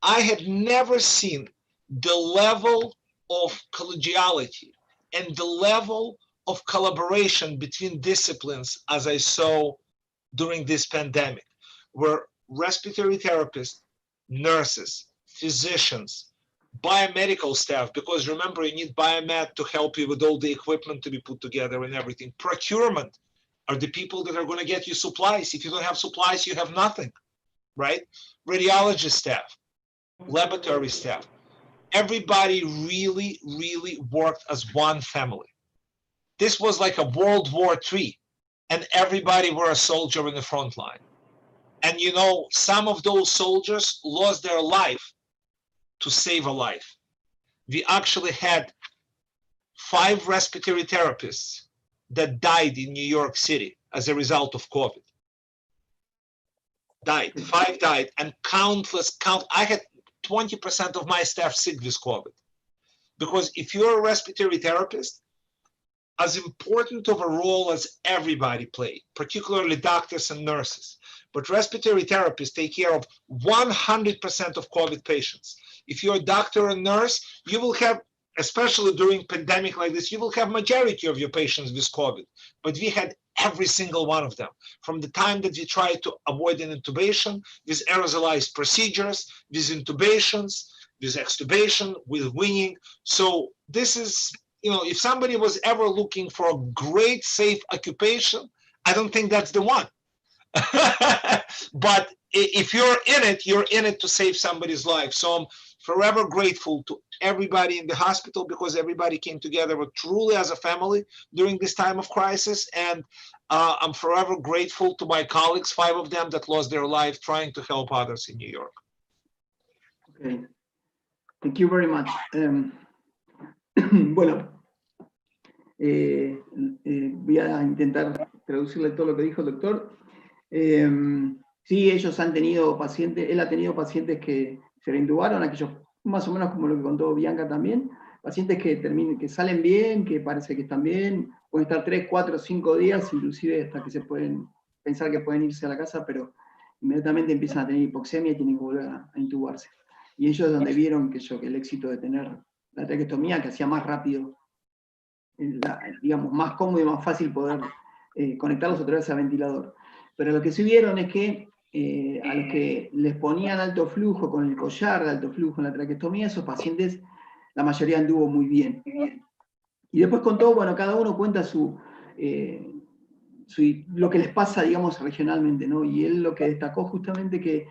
I had never seen the level of collegiality and the level of collaboration between disciplines as I saw during this pandemic, where respiratory therapists, nurses, physicians, biomedical staff, because remember, you need biomed to help you with all the equipment to be put together and everything. Procurement are the people that are going to get you supplies. If you don't have supplies, you have nothing, right? Radiology staff, laboratory staff. Everybody really, really worked as one family. This was like a World War III, and everybody were a soldier in the front line. And you know, some of those soldiers lost their life to save a life. We actually had 5 respiratory therapists that died in New York City as a result of COVID. Died, 5 died, and I had 20% of my staff sick with COVID. Because if you're a respiratory therapist, as important of a role as everybody played, particularly doctors and nurses, but respiratory therapists take care of 100% of COVID patients. If you're a doctor or nurse, you will have, especially during pandemic like this, you will have majority of your patients with COVID. But we had every single one of them. From the time that we tried to avoid an intubation, with aerosolized procedures, with intubations, with extubation, with weaning. So this is, you know, if somebody was ever looking for a great, safe occupation, I don't think that's the one. But if you're in it to save somebody's life. So I'm forever grateful to everybody in the hospital, because everybody came together truly as a family during this time of crisis. And I'm forever grateful to my colleagues, 5 of them that lost their life trying to help others in New York. Okay, thank you very much. Bueno, voy a intentar traducirle todo lo que dijo el doctor. Sí, ellos han tenido pacientes, él ha tenido pacientes que se reintubaron, aquellos más o menos como lo que contó Bianca también, pacientes que salen bien, que parece que están bien, pueden estar 3, 4, 5 días, inclusive hasta que se pueden pensar que pueden irse a la casa, pero inmediatamente empiezan a tener hipoxemia y tienen que volver a intubarse. Y ellos es donde vieron que el éxito de tener la traqueostomía, que hacía más rápido, digamos, más cómodo y más fácil poder conectarlos otra vez al ventilador. Pero lo que sí vieron es que a los que les ponían alto flujo con el collar de alto flujo en la traqueostomía, esos pacientes, la mayoría anduvo muy bien. Y después contó, bueno, cada uno cuenta lo que les pasa, digamos, regionalmente, ¿no? Y él lo que destacó justamente que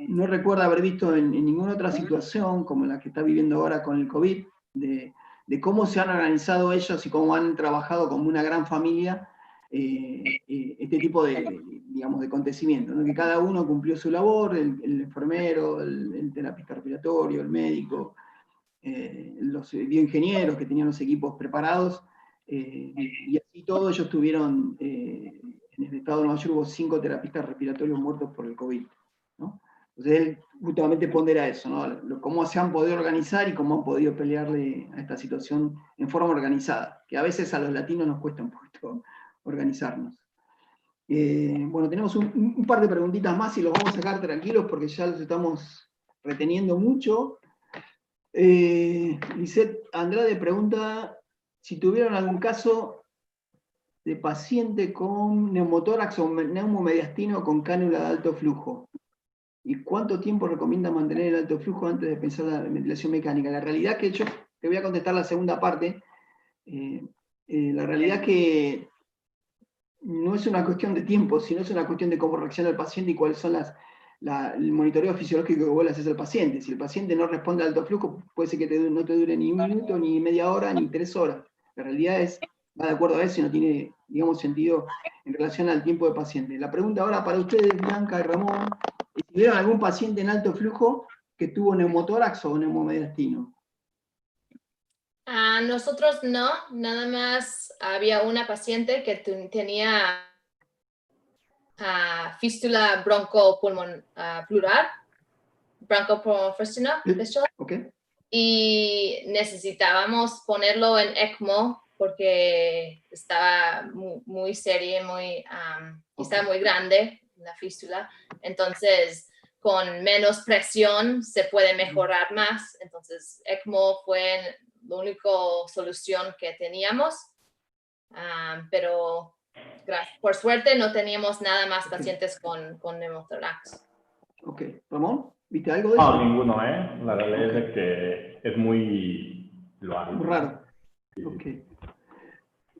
no recuerda haber visto en ninguna otra situación como la que está viviendo ahora con el COVID, de cómo se han organizado ellos y cómo han trabajado como una gran familia este tipo digamos, de acontecimientos, ¿no? Que cada uno cumplió su labor, el enfermero, el terapista respiratorio, el médico, los bioingenieros que tenían los equipos preparados, y así todos ellos tuvieron, en el estado de Nueva York hubo 5 terapistas respiratorios muertos por el COVID, ¿no? Entonces él justamente pondera eso, ¿no? Cómo se han podido organizar y cómo han podido pelearle a esta situación en forma organizada, que a veces a los latinos nos cuesta un poquito organizarnos. Bueno, tenemos un par de preguntitas más y los vamos a sacar tranquilos porque ya los estamos reteniendo mucho. Lisette Andrade pregunta si tuvieron algún caso de paciente con neumotórax o neumomediastino con cánula de alto flujo. ¿Y cuánto tiempo recomienda mantener el alto flujo antes de pensar la ventilación mecánica? La realidad que yo te voy a contestar la segunda parte. La realidad que no es una cuestión de tiempo, sino es una cuestión de cómo reacciona el paciente y cuáles son el monitoreo fisiológico que vos le haces al paciente. Si el paciente no responde al alto flujo, puede ser que no te dure ni un minuto, ni media hora, ni 3 horas. La realidad va de acuerdo a eso y no tiene, digamos, sentido en relación al tiempo de paciente. La pregunta ahora para ustedes, Bianca y Ramón, es si vieron algún paciente en alto flujo que tuvo neumotórax o neumomediastino. Nosotros no, nada más había una paciente que tenía fístula broncopulmonar, bronchopulmonar fistula, Okay. y necesitábamos ponerlo en ECMO porque estaba muy seria, estaba muy grande la fístula, entonces con menos presión se puede mejorar más, entonces ECMO fue la única solución que teníamos, pero por suerte no teníamos nada más pacientes con neumotórax. Ok, Ramón, ¿viste algo de eso? No, ninguno, ¿eh? La realidad es que es muy loable. Muy raro. Ok.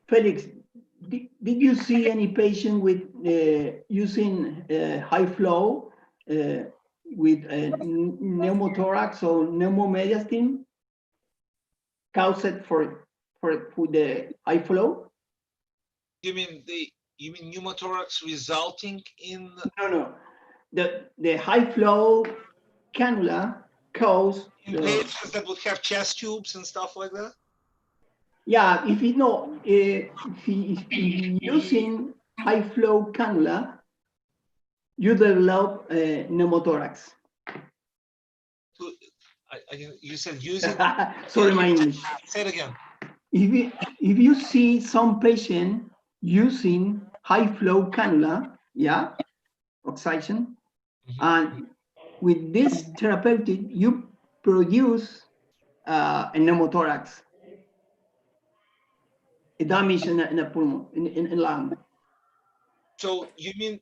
Felix, did you see any patient with using high flow with pneumothorax or pneumomediastin caused for the high flow? You mean pneumothorax resulting in? No. The high flow cannula cause Patients that would have chest tubes and stuff like that? Yeah, if using high flow cannula, you develop pneumothorax. You said using. Sorry, my English. Say it again. If you see some patient using high flow cannula, yeah, oxygen, and with this therapeutic, you produce a pneumothorax, a damage in the pulmon, in lung. So you mean,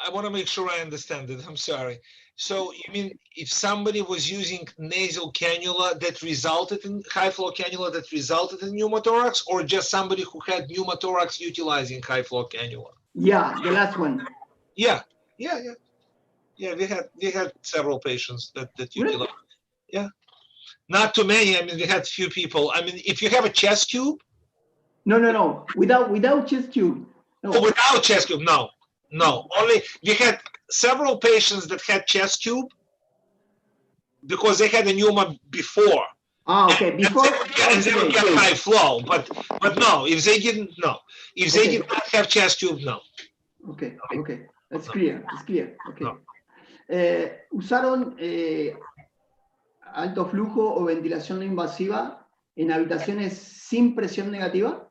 I want to make sure I understand it. I'm sorry. So you mean if somebody was using nasal cannula that resulted in high flow cannula that resulted in pneumothorax, or just somebody who had pneumothorax utilizing high flow cannula? Yeah, the last one. Yeah. We had several patients that utilized. Really? Yeah, not too many. I mean, we had few people. I mean, if you have a chest tube. No. Without chest tube. No. Oh, without chest tube, no. Only we had several patients that had chest tube because they had a pneuma before. Okay. Before. And they would get high flow, but no. If they didn't, no. If they did not have chest tube, no. Okay. That's clear. It's clear. Okay. Usaron alto flujo o ventilación no invasiva en habitaciones sin presión negativa?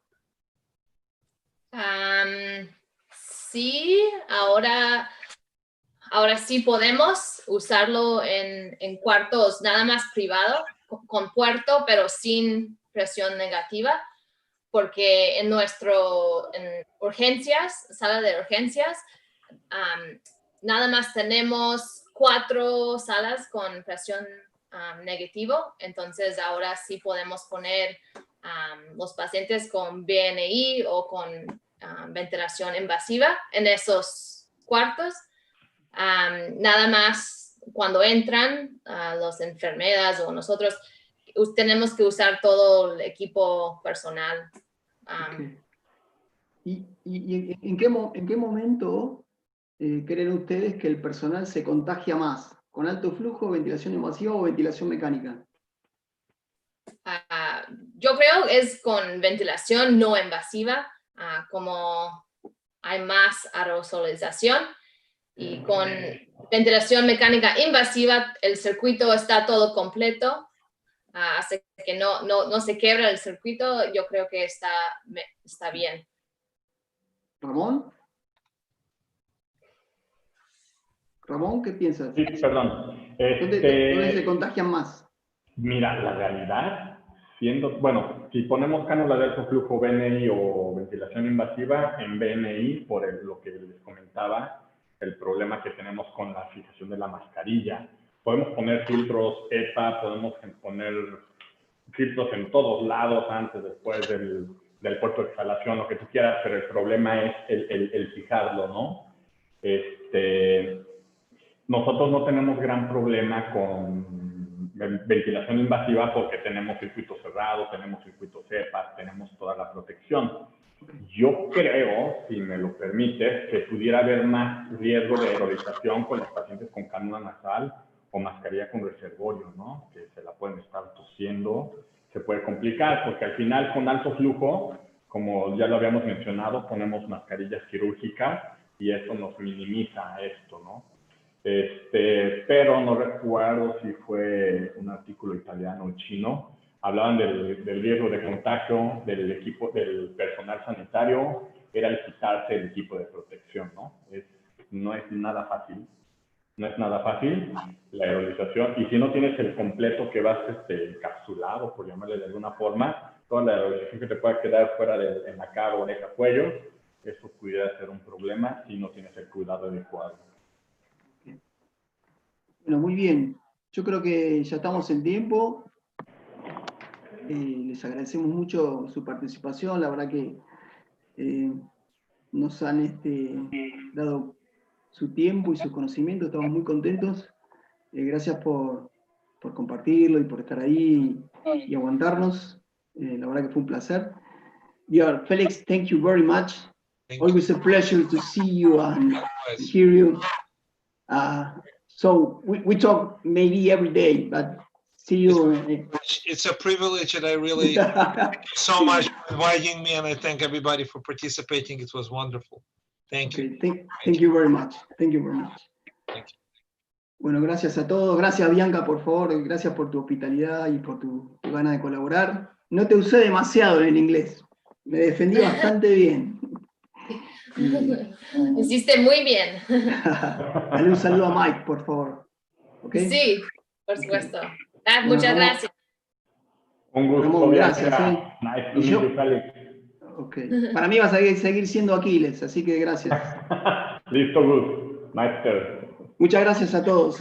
Sí, ahora sí podemos usarlo en cuartos nada más privados, con puerto, pero sin presión negativa, porque en urgencias, sala de urgencias, nada más tenemos 4 salas con presión negativo, entonces ahora sí podemos poner los pacientes con BNI o con ventilación invasiva en esos cuartos. Nada más cuando entran las enfermeras o nosotros tenemos que usar todo el equipo personal. Okay. ¿Y en qué momento creen ustedes que el personal se contagia más? ¿Con alto flujo, ventilación invasiva o ventilación mecánica? Yo creo es con ventilación no invasiva, como hay más aerosolización, y con ventilación mecánica invasiva el circuito está todo completo, hasta que no se quiebra el circuito. Yo creo que está bien. ¿Ramón? Ramón, ¿qué piensas? Sí, perdón. ¿Dónde se contagian más? Mira, la realidad, bueno, si ponemos cánula de alto flujo BNI o ventilación invasiva en BNI, por lo que les comentaba, el problema que tenemos con la fijación de la mascarilla. Podemos poner filtros EPA, podemos poner filtros en todos lados, antes, después del puerto de exhalación, lo que tú quieras, pero el problema es el fijarlo, ¿no? Nosotros no tenemos gran problema con ventilación invasiva porque tenemos circuitos cerrados, tenemos circuitos EPA, tenemos toda la protección. Yo creo, si me lo permites, que pudiera haber más riesgo de aerolización con los pacientes con cánula nasal o mascarilla con reservorio, ¿no? Que se la pueden estar tosiendo, se puede complicar porque al final con alto flujo, como ya lo habíamos mencionado, ponemos mascarillas quirúrgicas y eso nos minimiza esto, ¿no? Pero no recuerdo si fue un artículo italiano o chino, hablaban del riesgo de contagio del personal sanitario, era el quitarse el equipo de protección, ¿no? No es nada fácil, la aerolización, y si no tienes el completo que vas encapsulado, por llamarle de alguna forma, toda la aerolización que te pueda quedar fuera en la cara, oreja, cuello, eso pudiera ser un problema si no tienes el cuidado adecuado. Bueno, muy bien. Yo creo que ya estamos en tiempo. Les agradecemos mucho su participación. La verdad que nos han dado su tiempo y sus conocimientos. Estamos muy contentos. Gracias por compartirlo y por estar ahí y aguantarnos. La verdad que fue un placer. Felix, thank you very much. Always a pleasure to see you and hear you. So we talk maybe every day, but see you. It's a privilege, and I really thank you so much for inviting me, and I thank everybody for participating. It was wonderful. Thank you. Thank you very much. Thank you very much. Thank you. Bueno, gracias a todos. Gracias, Bianca, por favor. Gracias por tu hospitalidad y por tu gana de colaborar. No te usé demasiado en el inglés. Me defendí bastante bien. Hiciste muy bien. Dale un saludo a Mike, por favor. ¿Okay? Sí, por supuesto. Muchas gracias. Un gusto. Ramón, gracias. Nice to meet you, Felix. Okay. Para mí vas a seguir siendo Aquiles, así que gracias. Listo, Gus. Master. Muchas gracias a todos.